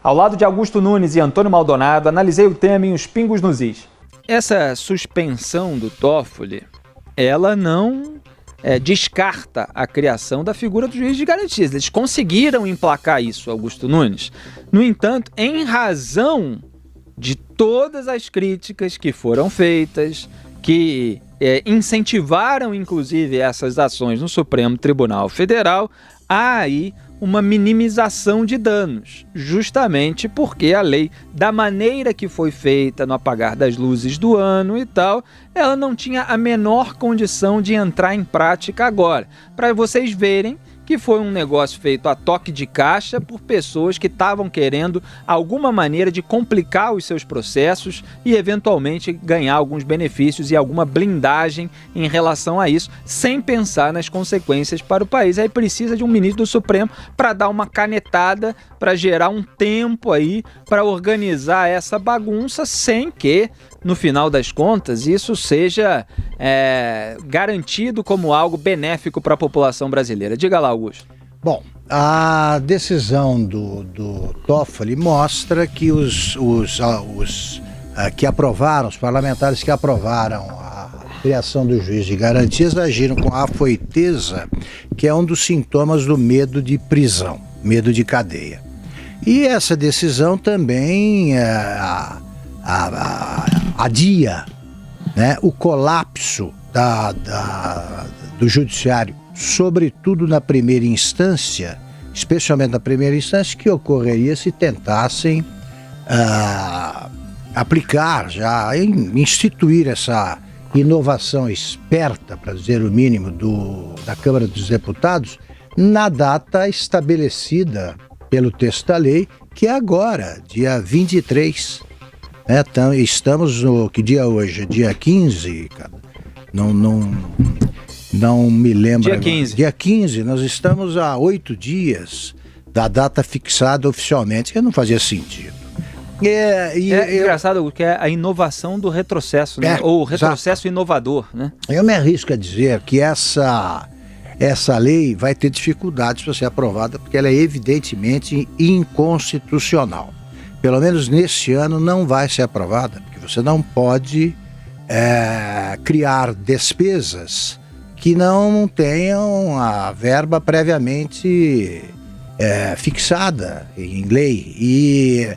Ao lado de Augusto Nunes e Antônio Maldonado, analisei o tema em Os Pingos nos Is. Essa suspensão do Toffoli, ela não descarta a criação da figura do juiz de garantias. Eles conseguiram emplacar isso, Augusto Nunes. No entanto, em razão de todas as críticas que foram feitas, que incentivaram inclusive essas ações no Supremo Tribunal Federal, há aí uma minimização de danos, justamente porque a lei, da maneira que foi feita no apagar das luzes do ano e tal, ela não tinha a menor condição de entrar em prática agora. Para vocês verem que foi um negócio feito a toque de caixa por pessoas que estavam querendo alguma maneira de complicar os seus processos e eventualmente ganhar alguns benefícios e alguma blindagem em relação a isso, sem pensar nas consequências para o país. Aí precisa de um ministro do Supremo para dar uma canetada, para gerar um tempo aí, para organizar essa bagunça, sem que, no final das contas, isso seja garantido como algo benéfico para a população brasileira. Diga lá, Augusto. Bom, a decisão do Toffoli mostra que os parlamentares que aprovaram a criação do juiz de garantias agiram com a afoiteza, que é um dos sintomas do medo de prisão, medo de cadeia. E essa decisão também adia, né, o colapso do judiciário, sobretudo na primeira instância, especialmente na primeira instância, que ocorreria se tentassem aplicar, já instituir essa inovação esperta, para dizer o mínimo, da Câmara dos Deputados, na data estabelecida pelo texto da lei, que é agora, dia 23. Então, estamos no... Que dia é hoje? Dia 15? Não me lembro. Dia 15. Dia 15, nós estamos a 8 dias da data fixada oficialmente, que não fazia sentido. Engraçado que é a inovação do retrocesso, né? Ou o retrocesso inovador, né? Eu me arrisco a dizer que essa lei vai ter dificuldades para ser aprovada, porque ela é evidentemente inconstitucional. Pelo menos neste ano não vai ser aprovada, porque você não pode criar despesas que não tenham a verba previamente fixada em lei. E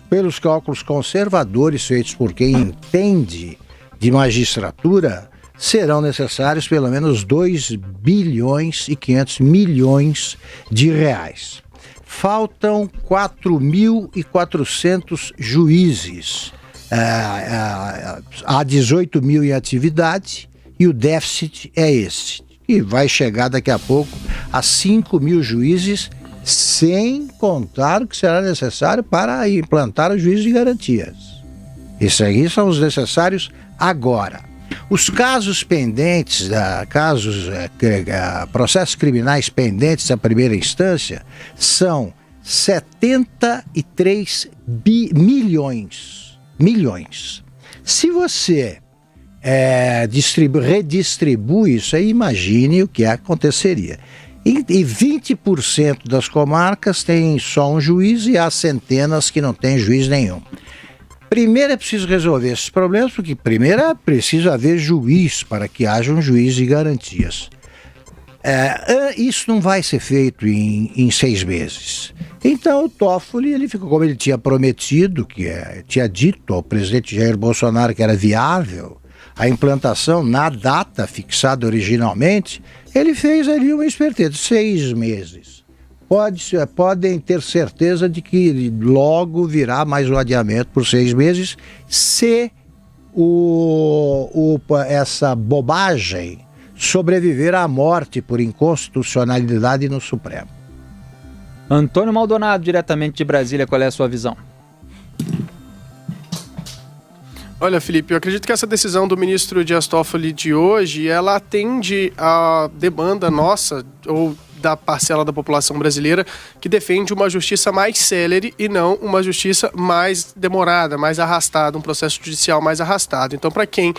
pelos cálculos conservadores feitos por quem entende de magistratura, serão necessários pelo menos 2 bilhões e 500 milhões de reais. Faltam 4.400 juízes. Há 18 mil em atividade e o déficit é esse. E vai chegar daqui a pouco a 5 mil juízes, sem contar o que será necessário para implantar o juiz de garantias. Isso aí são os necessários agora. Os casos pendentes, processos criminais pendentes da primeira instância, são 73 milhões. Se você redistribui isso aí, imagine o que aconteceria. E 20% das comarcas têm só um juiz e há centenas que não têm juiz nenhum. Primeiro é preciso resolver esses problemas, porque primeiro é preciso haver juiz para que haja um juiz de garantias. Isso não vai ser feito em 6 meses. Então o Toffoli, ele ficou como ele tinha prometido, tinha dito ao presidente Jair Bolsonaro que era viável a implantação na data fixada originalmente, ele fez ali uma esperteza, 6 meses. Podem ter certeza de que logo virá mais um adiamento por 6 meses, se essa bobagem sobreviver à morte por inconstitucionalidade no Supremo. Antônio Maldonado, diretamente de Brasília, qual é a sua visão? Olha, Felipe, eu acredito que essa decisão do ministro Dias Toffoli de hoje, ela atende à demanda nossa, ou da parcela da população brasileira, que defende uma justiça mais célere e não uma justiça mais demorada, mais arrastada, um processo judicial mais arrastado. Então, para quem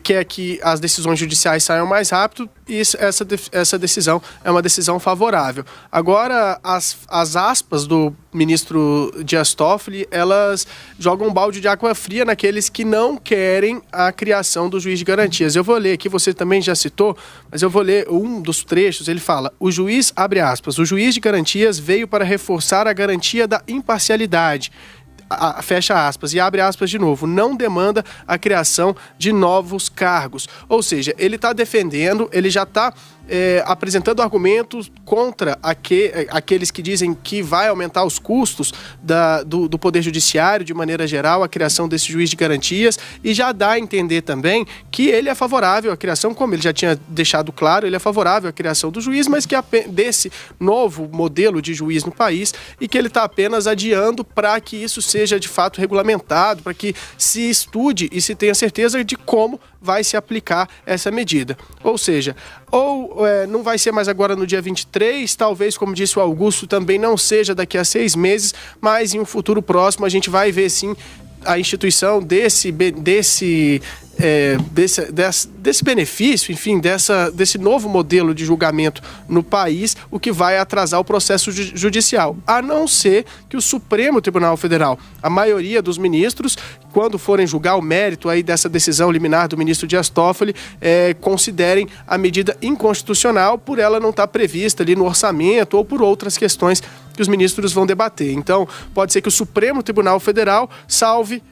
quer que as decisões judiciais saiam mais rápido, essa decisão é uma decisão favorável. Agora, as aspas do ministro Dias Toffoli, elas jogam um balde de água fria naqueles que não querem a criação do juiz de garantias. Eu vou ler aqui, você também já citou, mas eu vou ler um dos trechos. Ele fala: o juiz, abre aspas, o juiz de garantias veio para reforçar a garantia da imparcialidade. Fecha aspas e abre aspas de novo, não demanda a criação de novos cargos. Ou seja, ele está defendendo, ele já está apresentando argumentos contra aqueles que dizem que vai aumentar os custos do Poder Judiciário, de maneira geral, a criação desse juiz de garantias, e já dá a entender também que ele é favorável à criação, como ele já tinha deixado claro, ele é favorável à criação do juiz, mas que desse novo modelo de juiz no país, e que ele está apenas adiando para que isso seja de fato regulamentado, para que se estude e se tenha certeza de como vai se aplicar essa medida. Ou seja, não vai ser mais agora no dia 23, talvez, como disse o Augusto, também não seja daqui a 6 meses, mas em um futuro próximo a gente vai ver sim a instituição desse benefício, enfim, desse novo modelo de julgamento no país, o que vai atrasar o processo judicial, a não ser que o Supremo Tribunal Federal, a maioria dos ministros, quando forem julgar o mérito aí dessa decisão liminar do ministro Dias Toffoli, considerem a medida inconstitucional por ela não estar prevista ali no orçamento ou por outras questões que os ministros vão debater. Então, pode ser que o Supremo Tribunal Federal salve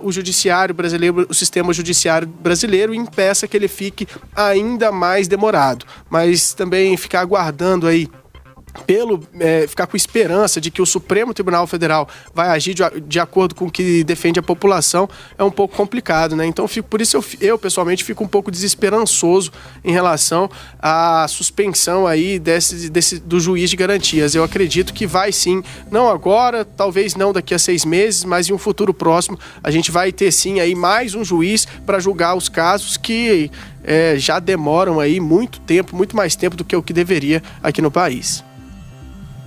o judiciário brasileiro, o sistema judiciário brasileiro, e impeça que ele fique ainda mais demorado. Mas também ficar aguardando aí ficar com esperança de que o Supremo Tribunal Federal vai agir de acordo com o que defende a população é um pouco complicado, né? Então, por isso eu pessoalmente fico um pouco desesperançoso em relação à suspensão aí do juiz de garantias. Eu acredito que vai sim, não agora, talvez não daqui a 6 meses, mas em um futuro próximo a gente vai ter sim aí mais um juiz para julgar os casos que já demoram aí muito tempo, muito mais tempo do que o que deveria aqui no país.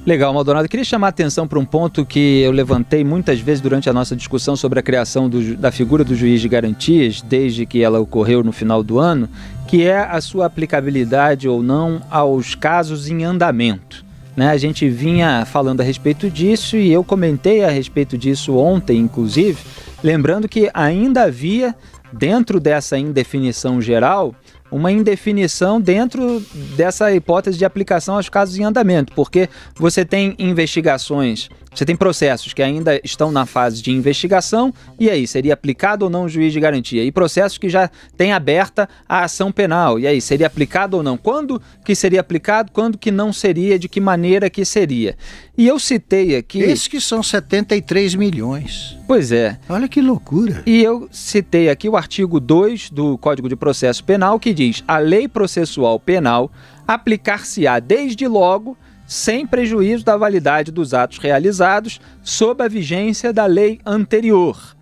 Legal, Maldonado. Eu queria chamar a atenção para um ponto que eu levantei muitas vezes durante a nossa discussão sobre a criação da figura do juiz de garantias, desde que ela ocorreu no final do ano, que é a sua aplicabilidade ou não aos casos em andamento. A gente vinha falando a respeito disso e eu comentei a respeito disso ontem, inclusive, lembrando que ainda havia, dentro dessa indefinição geral, uma indefinição dentro dessa hipótese de aplicação aos casos em andamento, porque você tem investigações Você tem processos que ainda estão na fase de investigação, e aí, seria aplicado ou não o juiz de garantia? E processos que já têm aberta a ação penal, e aí, seria aplicado ou não? Quando que seria aplicado, quando que não seria, de que maneira que seria? E eu citei aqui... Esses que são 73 milhões. Pois é. Olha que loucura. E eu citei aqui o artigo 2 do Código de Processo Penal, que diz: a lei processual penal aplicar-se-á desde logo, sem prejuízo da validade dos atos realizados, sob a vigência da lei anterior.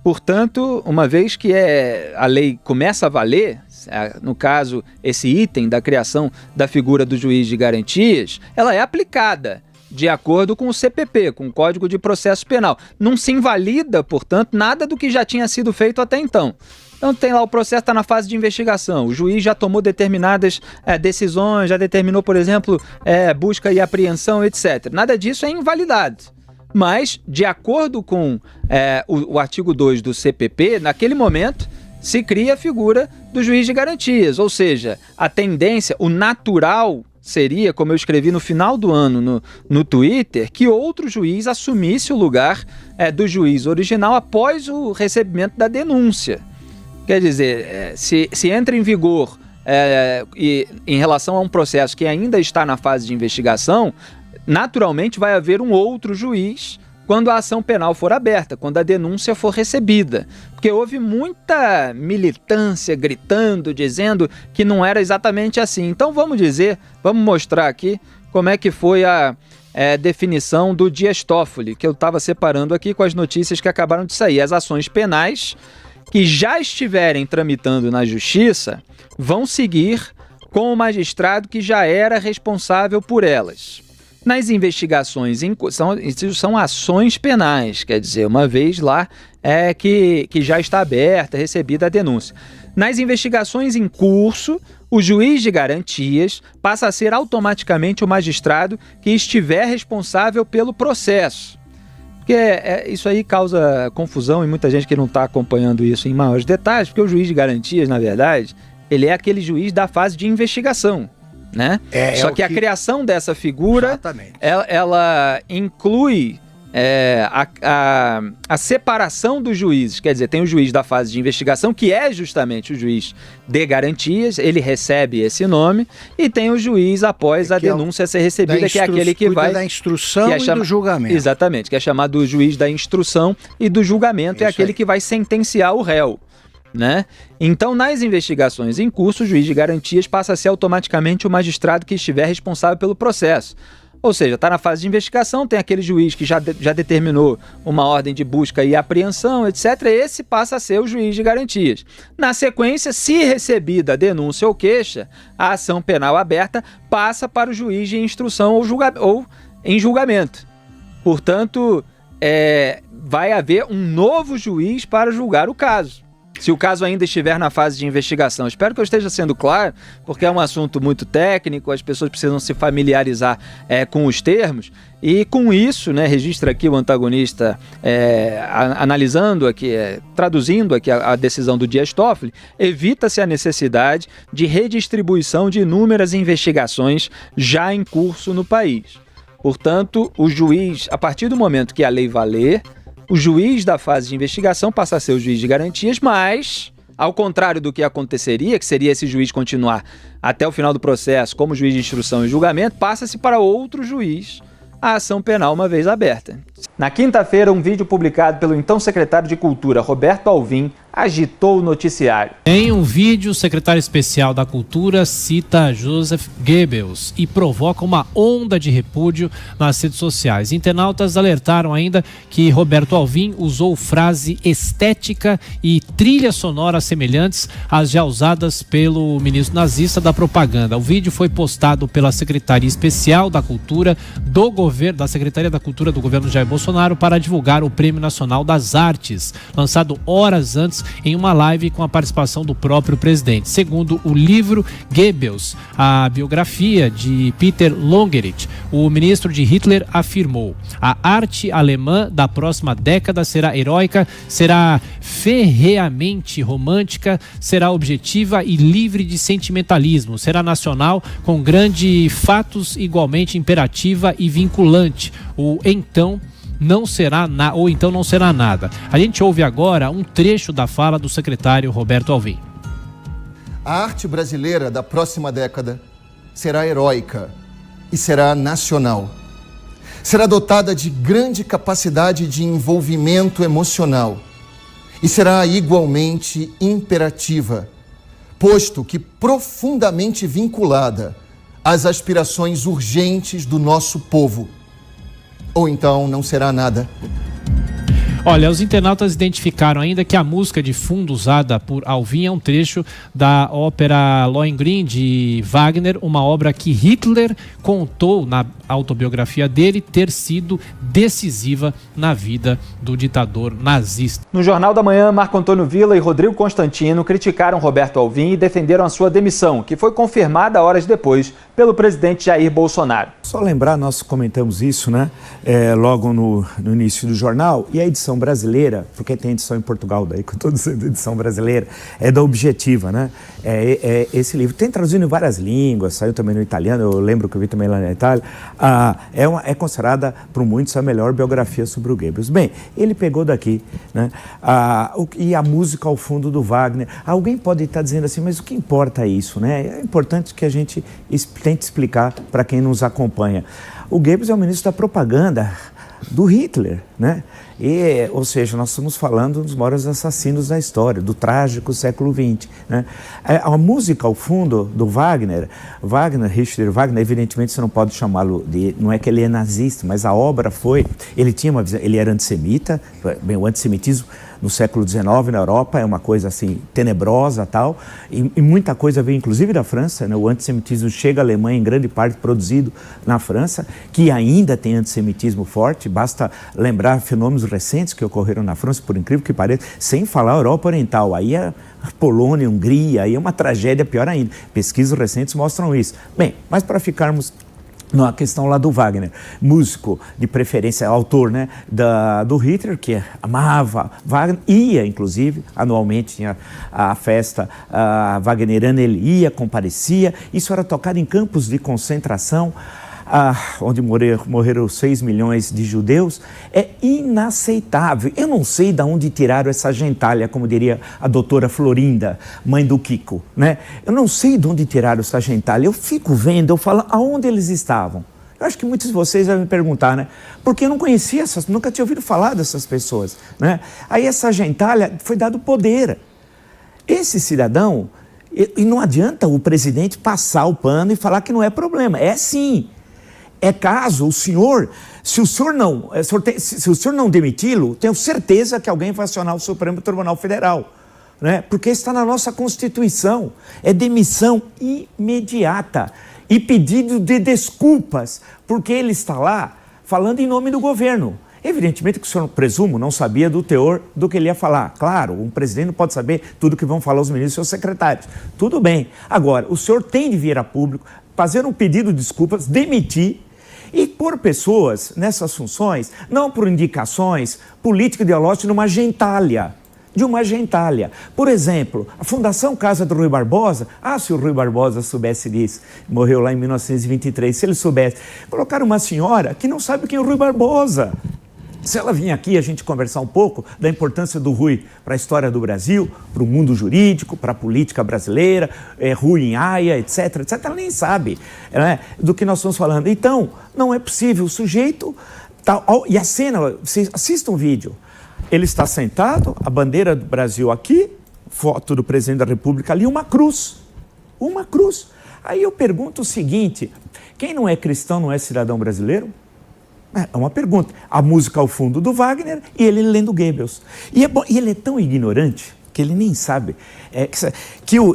Portanto, uma vez que a lei começa a valer, no caso, esse item da criação da figura do juiz de garantias, ela é aplicada de acordo com o CPP, com o Código de Processo Penal. Não se invalida, portanto, nada do que já tinha sido feito até então. Então tem lá, o processo está na fase de investigação, o juiz já tomou determinadas decisões, já determinou, por exemplo, busca e apreensão, etc. Nada disso é invalidado. Mas, de acordo com o artigo 2 do CPP, naquele momento se cria a figura do juiz de garantias, ou seja, a tendência, o natural seria, como eu escrevi no final do ano no Twitter, que outro juiz assumisse o lugar do juiz original após o recebimento da denúncia. Quer dizer, se entra em vigor em relação a um processo que ainda está na fase de investigação, naturalmente vai haver um outro juiz quando a ação penal for aberta, quando a denúncia for recebida. Porque houve muita militância gritando, dizendo que não era exatamente assim. Então vamos mostrar aqui como é que foi a definição do Dias Toffoli, que eu estava separando aqui com as notícias que acabaram de sair. As ações penais que já estiverem tramitando na Justiça vão seguir com o magistrado que já era responsável por elas. Nas investigações, são ações penais, quer dizer, uma vez lá que já está aberta, recebida a denúncia. Nas investigações em curso, o juiz de garantias passa a ser automaticamente o magistrado que estiver responsável pelo processo. Porque isso aí causa confusão e muita gente que não está acompanhando isso em maiores detalhes, porque o juiz de garantias, na verdade, ele é aquele juiz da fase de investigação, né? Só que a criação dessa figura, ela inclui a separação dos juízes. Quer dizer, tem o juiz da fase de investigação, que é justamente o juiz de garantias, ele recebe esse nome, e tem o juiz após a denúncia ser recebida, que é aquele que vai... da instrução e do julgamento. Exatamente, que é chamado juiz da instrução e do julgamento, é aquele que vai sentenciar o réu, né? Então, nas investigações em curso, o juiz de garantias passa a ser automaticamente o magistrado que estiver responsável pelo processo. Ou seja, está na fase de investigação, tem aquele juiz que já determinou uma ordem de busca e apreensão, etc. Esse passa a ser o juiz de garantias. Na sequência, se recebida a denúncia ou queixa, a ação penal aberta passa para o juiz de instrução ou em julgamento. Portanto, vai haver um novo juiz para julgar o caso, se o caso ainda estiver na fase de investigação. Espero que eu esteja sendo claro, porque é um assunto muito técnico, as pessoas precisam se familiarizar com os termos, e com isso, né, registra aqui o antagonista analisando aqui, traduzindo aqui a decisão do Dias Toffoli, evita-se a necessidade de redistribuição de inúmeras investigações já em curso no país. Portanto, o juiz, a partir do momento que a lei valer, o juiz da fase de investigação passa a ser o juiz de garantias, mas, ao contrário do que aconteceria, que seria esse juiz continuar até o final do processo como juiz de instrução e julgamento, passa-se para outro juiz a ação penal uma vez aberta. Na quinta-feira, um vídeo publicado pelo então secretário de Cultura, Roberto Alvim, agitou o noticiário. Em um vídeo, o secretário especial da Cultura cita Joseph Goebbels e provoca uma onda de repúdio nas redes sociais. Internautas alertaram ainda que Roberto Alvim usou frase estética e trilha sonora semelhantes às já usadas pelo ministro nazista da propaganda. O vídeo foi postado pela Secretaria Especial da Cultura da Secretaria da Cultura do governo Jair Bolsonaro para divulgar o Prêmio Nacional das Artes, lançado horas antes em uma live com a participação do próprio presidente. Segundo o livro Goebbels, a biografia de Peter Longerich, o ministro de Hitler afirmou: a arte alemã da próxima década será heróica, será ferreamente romântica, será objetiva e livre de sentimentalismo, será nacional com grandes fatos, igualmente imperativa e vinculante. O então não será ou então não será nada. A gente ouve agora um trecho da fala do secretário Roberto Alvim. A arte brasileira da próxima década será heróica e será nacional. Será dotada de grande capacidade de envolvimento emocional e será igualmente imperativa, posto que profundamente vinculada às aspirações urgentes do nosso povo. Ou então não será nada. Olha, os internautas identificaram ainda que a música de fundo usada por Alvim é um trecho da ópera Lohengrin de Wagner, uma obra que Hitler contou na autobiografia dele ter sido decisiva na vida do ditador nazista. No Jornal da Manhã, Marco Antônio Villa e Rodrigo Constantino criticaram Roberto Alvim e defenderam a sua demissão, que foi confirmada horas depois pelo presidente Jair Bolsonaro. Só lembrar, nós comentamos isso, né? Logo no início do jornal, e a edição brasileira, porque tem edição em Portugal, daí que eu estou dizendo edição brasileira, é da Objetiva, né? Esse livro tem traduzido em várias línguas, saiu também no italiano, eu lembro que eu vi também lá na Itália. É considerada por muitos a melhor biografia sobre o Goebbels. Bem, ele pegou daqui, né? E a música ao fundo do Wagner. Alguém pode estar dizendo assim, mas o que importa é isso, né? É importante que a gente tente explicar para quem nos acompanha. O Goebbels é o ministro da propaganda do Hitler, né? Ou seja, nós estamos falando dos maiores assassinos da história, do trágico século XX, né? A música ao fundo do Wagner, Richard Wagner, evidentemente você não pode chamá-lo de, não é que ele é nazista, mas a obra foi, ele tinha uma visão, ele era antissemita, bem, o antissemitismo no século XIX na Europa é uma coisa assim tenebrosa tal, e muita coisa veio inclusive da França, né? O antissemitismo chega à Alemanha em grande parte produzido na França, que ainda tem antissemitismo forte, basta lembrar fenômenos recentes que ocorreram na França, por incrível que pareça, sem falar a Europa Oriental, aí a Polônia, a Hungria, aí é uma tragédia pior ainda, pesquisas recentes mostram isso. Bem, mas para ficarmos na questão lá do Wagner, músico de preferência, autor, né, do Hitler, que amava Wagner, ia inclusive, anualmente tinha a festa wagneriana, ele ia, comparecia, isso era tocado em campos de concentração, onde morreram 6 milhões de judeus, é inaceitável. Eu não sei de onde tiraram essa gentalha, como diria a doutora Florinda, mãe do Kiko, né? Eu não sei de onde tiraram essa gentalha. Eu fico vendo, eu falo, aonde eles estavam? Eu acho que muitos de vocês devem me perguntar, né? Porque eu não conhecia nunca tinha ouvido falar dessas pessoas, né? Aí essa gentalha foi dado poder. Esse cidadão, e não adianta o presidente passar o pano e falar que não é problema. É sim. É caso o senhor, se o senhor não demiti-lo, tenho certeza que alguém vai acionar o Supremo Tribunal Federal, né? Porque está na nossa Constituição, é demissão imediata e pedido de desculpas, porque ele está lá falando em nome do governo. Evidentemente que o senhor, presumo, não sabia do teor do que ele ia falar. Claro, um presidente não pode saber tudo que vão falar os ministros e seus secretários. Tudo bem. Agora, o senhor tem de vir a público, fazer um pedido de desculpas, demitir, e pôr pessoas nessas funções, não por indicações político-ideológicas, de uma gentalha. Por exemplo, a Fundação Casa do Rui Barbosa, se o Rui Barbosa soubesse disso, morreu lá em 1923, se ele soubesse, colocaram uma senhora que não sabe quem é o Rui Barbosa. Se ela vir aqui a gente conversar um pouco da importância do Rui para a história do Brasil, para o mundo jurídico, para a política brasileira, Rui em Haia, etc, etc, ela nem sabe, né, do que nós estamos falando. Então, não é possível, o sujeito, e a cena, vocês assistam o vídeo, ele está sentado, a bandeira do Brasil aqui, foto do presidente da República ali, uma cruz. Aí eu pergunto o seguinte, quem não é cristão não é cidadão brasileiro? É uma pergunta. A música ao fundo do Wagner e ele lendo Goebbels. E ele é tão ignorante que ele nem sabe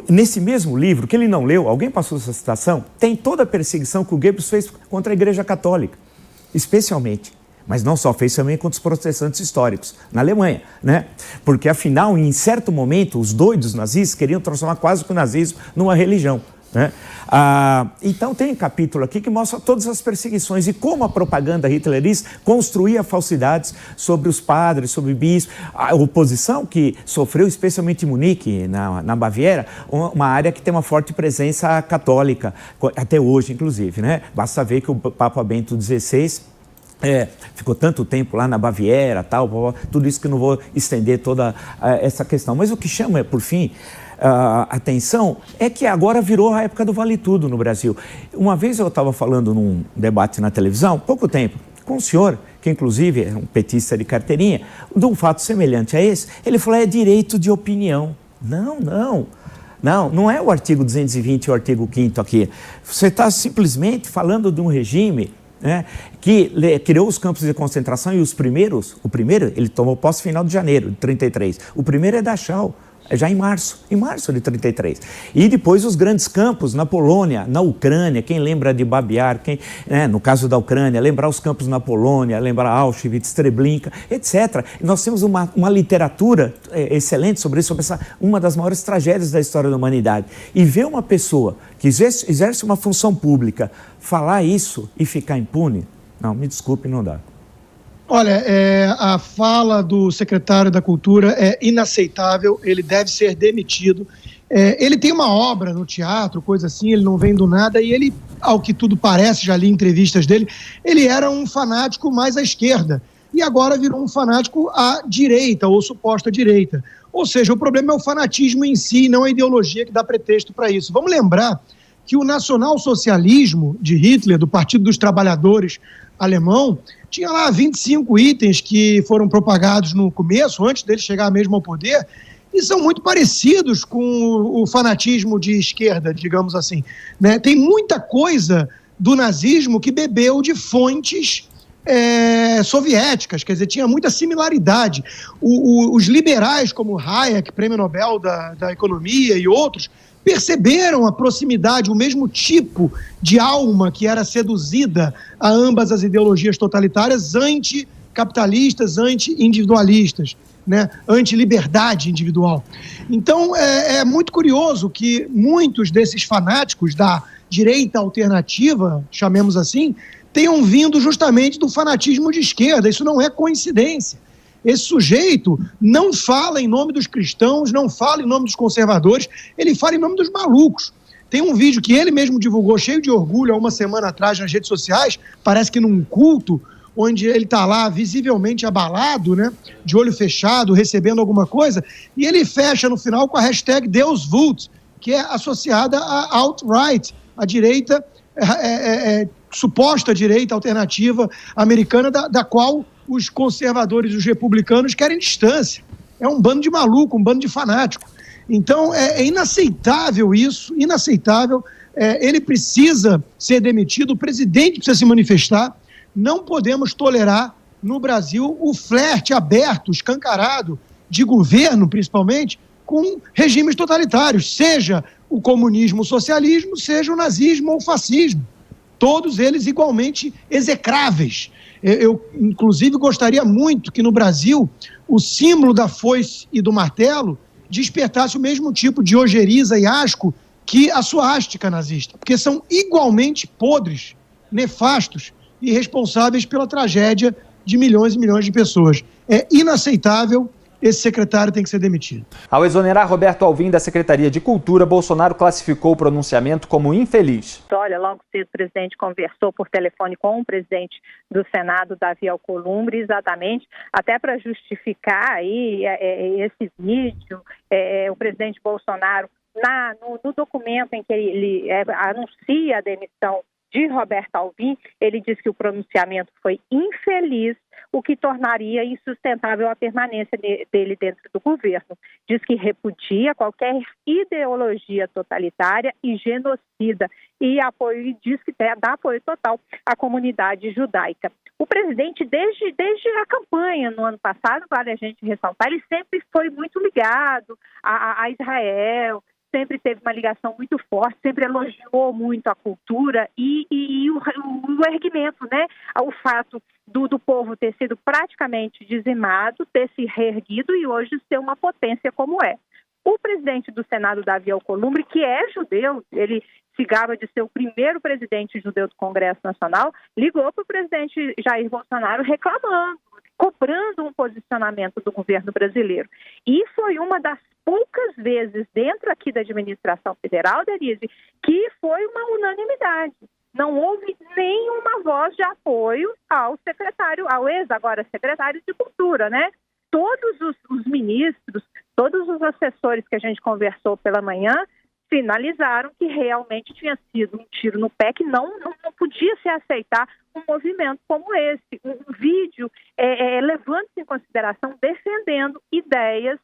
nesse mesmo livro, que ele não leu, alguém passou essa citação, tem toda a perseguição que o Goebbels fez contra a Igreja Católica, especialmente. Mas não só fez também contra os protestantes históricos, na Alemanha, né? Porque, afinal, em certo momento, os doidos nazistas queriam transformar quase que o nazismo numa religião, né? Então tem um capítulo aqui que mostra todas as perseguições e como a propaganda hitlerista construía falsidades sobre os padres, sobre bispos, a oposição que sofreu especialmente em Munique, na Baviera, uma área que tem uma forte presença católica, até hoje inclusive, né? Basta ver que o Papa Bento XVI ficou tanto tempo lá na Baviera, tal, tudo isso que eu não vou estender toda essa questão. Mas o que chama, por fim, a atenção é que agora virou a época do Vale Tudo no Brasil. Uma vez eu estava falando num debate na televisão, pouco tempo, com um senhor, que inclusive é um petista de carteirinha, de um fato semelhante a esse. Ele falou, é direito de opinião. Não é o artigo 220 e o artigo 5º aqui. Você está simplesmente falando de um regime, né, que criou os campos de concentração e o primeiro, ele tomou posse final de janeiro de 33. O primeiro é Dachau, já em março de 33. E depois os grandes campos na Polônia, na Ucrânia, quem lembra de Babi Yar, no caso da Ucrânia, lembrar os campos na Polônia, lembrar Auschwitz, Treblinka, etc. E nós temos uma literatura excelente sobre isso, sobre uma das maiores tragédias da história da humanidade. E ver uma pessoa que exerce uma função pública falar isso e ficar impune, não, me desculpe, não dá. Olha, a fala do secretário da Cultura é inaceitável, ele deve ser demitido. Ele tem uma obra no teatro, coisa assim, ele não vem do nada, e ele, ao que tudo parece, já li entrevistas dele, ele era um fanático mais à esquerda, e agora virou um fanático à direita, ou suposta direita. Ou seja, o problema é o fanatismo em si, não a ideologia que dá pretexto para isso. Vamos lembrar que o nacionalsocialismo de Hitler, do Partido dos Trabalhadores alemão, tinha lá 25 itens que foram propagados no começo, antes dele chegar mesmo ao poder, e são muito parecidos com o fanatismo de esquerda, digamos assim, né? Tem muita coisa do nazismo que bebeu de fontes soviéticas, quer dizer, tinha muita similaridade. Os liberais, como Hayek, prêmio Nobel da Economia e outros, perceberam a proximidade, o mesmo tipo de alma que era seduzida a ambas as ideologias totalitárias anticapitalistas, anti-individualistas, né? Anti-liberdade individual. Então, é muito curioso que muitos desses fanáticos da direita alternativa, chamemos assim, tenham vindo justamente do fanatismo de esquerda. Isso não é coincidência. Esse sujeito não fala em nome dos cristãos, não fala em nome dos conservadores, ele fala em nome dos malucos. Tem um vídeo que ele mesmo divulgou, cheio de orgulho, há uma semana atrás nas redes sociais, parece que num culto, onde ele está lá visivelmente abalado, né, de olho fechado, recebendo alguma coisa, e ele fecha no final com a hashtag Deus Vult, que é associada à alt-right, a direita, suposta direita alternativa americana, da qual os conservadores e os republicanos querem distância. É um bando de maluco, um bando de fanático. Então, é inaceitável isso, inaceitável. Ele precisa ser demitido, o presidente precisa se manifestar. Não podemos tolerar no Brasil o flerte aberto, escancarado, de governo, principalmente, com regimes totalitários, seja o comunismo, o socialismo, seja o nazismo ou o fascismo. Todos eles igualmente execráveis. Eu, inclusive, gostaria muito que no Brasil o símbolo da foice e do martelo despertasse o mesmo tipo de ojeriza e asco que a suástica nazista, porque são igualmente podres, nefastos e responsáveis pela tragédia de milhões e milhões de pessoas. É inaceitável. Esse secretário tem que ser demitido. Ao exonerar Roberto Alvim da Secretaria de Cultura, Bolsonaro classificou o pronunciamento como infeliz. Olha, logo cedo o presidente conversou por telefone com o presidente do Senado, Davi Alcolumbre, exatamente, até para justificar aí esse vídeo, o presidente Bolsonaro, no documento em que ele anuncia a demissão de Roberto Alvim, ele diz que o pronunciamento foi infeliz, o que tornaria insustentável a permanência dele dentro do governo. Diz que repudia qualquer ideologia totalitária e genocida e diz que dá apoio total à comunidade judaica. O presidente, desde a campanha no ano passado, vale a gente ressaltar, ele sempre foi muito ligado a Israel, sempre teve uma ligação muito forte, sempre elogiou muito a cultura e o erguimento, né? O fato do povo ter sido praticamente dizimado, ter se reerguido e hoje ser uma potência como é. O presidente do Senado, Davi Alcolumbre, que é judeu, ele se gaba de ser o primeiro presidente judeu do Congresso Nacional, ligou para o presidente Jair Bolsonaro reclamando, cobrando um posicionamento do governo brasileiro. E foi uma das poucas vezes dentro aqui da administração federal, Denise, que foi uma unanimidade. não houve nenhuma voz de apoio ao agora secretário de Cultura, né? Todos os ministros, todos os assessores que a gente conversou pela manhã, finalizaram que realmente tinha sido um tiro no pé, que não podia se aceitar um movimento como esse. Um vídeo levando-se em consideração, defendendo ideias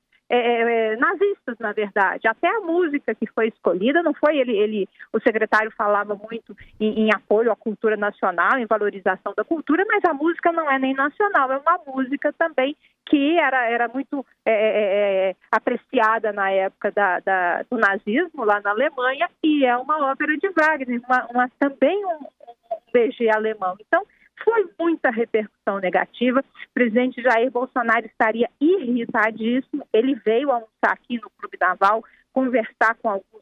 nazistas, na verdade. Até a música que foi escolhida, não foi o secretário falava muito em apoio à cultura nacional, em valorização da cultura, mas a música não é nem nacional, é uma música também que era muito apreciada na época do nazismo, lá na Alemanha, e é uma ópera de Wagner, também um BG alemão. Então, foi muita repercussão negativa. O presidente Jair Bolsonaro estaria irritadíssimo. Ele veio almoçar aqui no Clube Naval, conversar com alguns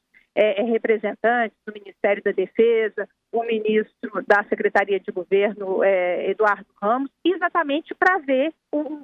representantes do Ministério da Defesa, o ministro da Secretaria de Governo, Eduardo Ramos, exatamente para ver o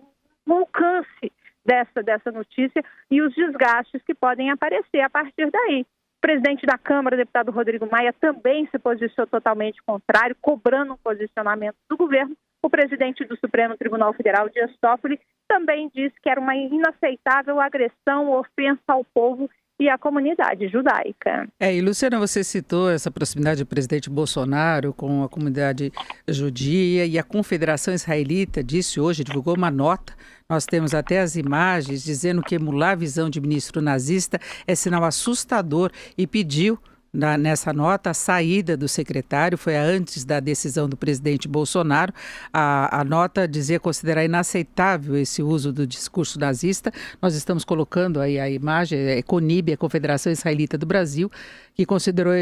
alcance dessa notícia e os desgastes que podem aparecer a partir daí. O presidente da Câmara, o deputado Rodrigo Maia, também se posicionou totalmente contrário, cobrando um posicionamento do governo. O presidente do Supremo Tribunal Federal, Dias Toffoli, também disse que era uma inaceitável agressão, ofensa ao povo e à comunidade judaica. E Luciana, você citou essa proximidade do presidente Bolsonaro com a comunidade judia, e a Confederação Israelita disse hoje, divulgou uma nota, nós temos até as imagens dizendo que emular a visão de ministro nazista é sinal assustador, e pediu nessa nota a saída do secretário. Foi antes da decisão do presidente Bolsonaro. A nota dizia considerar inaceitável esse uso do discurso nazista. Nós estamos colocando aí a imagem, CONIB, a Confederação Israelita do Brasil, que considerou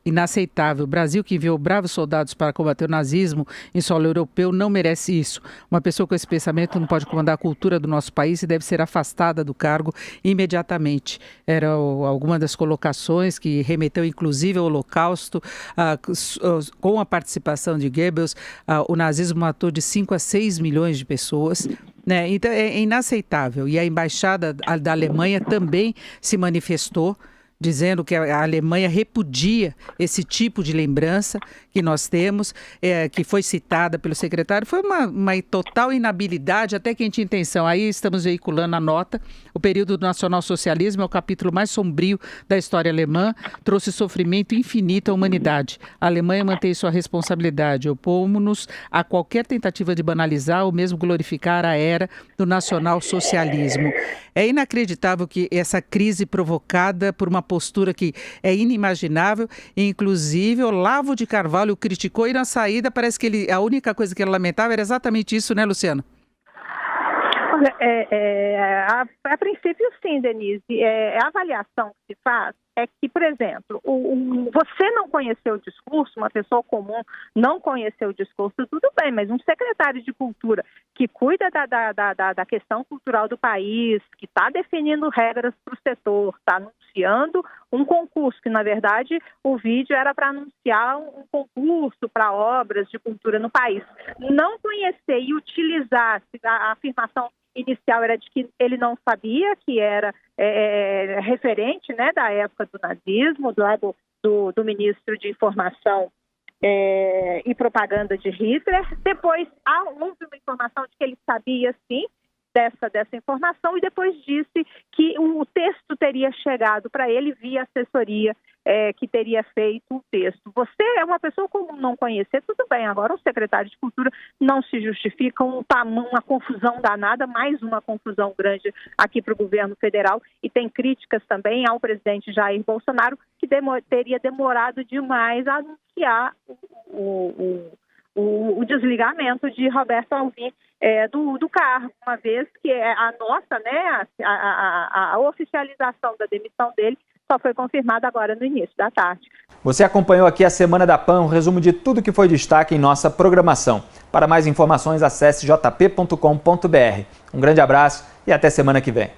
inaceitável. O Brasil, que enviou bravos soldados para combater o nazismo em solo europeu, não merece isso. Uma pessoa com esse pensamento não pode comandar a cultura do nosso país e deve ser afastada do cargo imediatamente. Eram algumas das colocações que remeteu inclusive ao Holocausto. Com a participação de Goebbels, o nazismo matou de 5 a 6 milhões de pessoas. Então é inaceitável. E a embaixada da Alemanha também se manifestou, dizendo que a Alemanha repudia esse tipo de lembrança que nós temos, que foi citada pelo secretário. Foi uma total inabilidade, até que a gente tinha intenção. Aí estamos veiculando a nota. O período do nacionalsocialismo é o capítulo mais sombrio da história alemã, trouxe sofrimento infinito à humanidade. A Alemanha mantém sua responsabilidade. Opomos-nos a qualquer tentativa de banalizar ou mesmo glorificar a era do nacionalsocialismo. É inacreditável que essa crise provocada por uma postura que é inimaginável, inclusive Olavo de Carvalho o criticou, e na saída parece que a única coisa que ele lamentava era exatamente isso, né, Luciano? Olha, a princípio sim, Denise, a avaliação que se faz é que, por exemplo, você não conheceu o discurso, uma pessoa comum não conheceu o discurso, tudo bem, mas um secretário de cultura que cuida da questão cultural do país, que está definindo regras para o setor, está anunciando um concurso, que na verdade o vídeo era para anunciar um concurso para obras de cultura no país. Não conhecer e utilizar a afirmação inicial era de que ele não sabia que era referente, né, da época do nazismo, do ministro de Informação e Propaganda de Hitler. Depois houve uma informação de que ele sabia, sim, dessa informação, e depois disse que o texto teria chegado para ele via assessoria que teria feito o texto. Você é uma pessoa comum, não conhecer, tudo bem. Agora, o secretário de Cultura não se justifica, uma confusão danada, mais uma confusão grande aqui para o governo federal, e tem críticas também ao presidente Jair Bolsonaro, que teria demorado demais a anunciar o desligamento de Roberto Alvim do cargo, uma vez que a nossa, né, a oficialização da demissão dele só foi confirmada agora no início da tarde. Você acompanhou aqui a Semana da PAN, um resumo de tudo que foi destaque em nossa programação. Para mais informações, acesse jp.com.br. Um grande abraço e até semana que vem.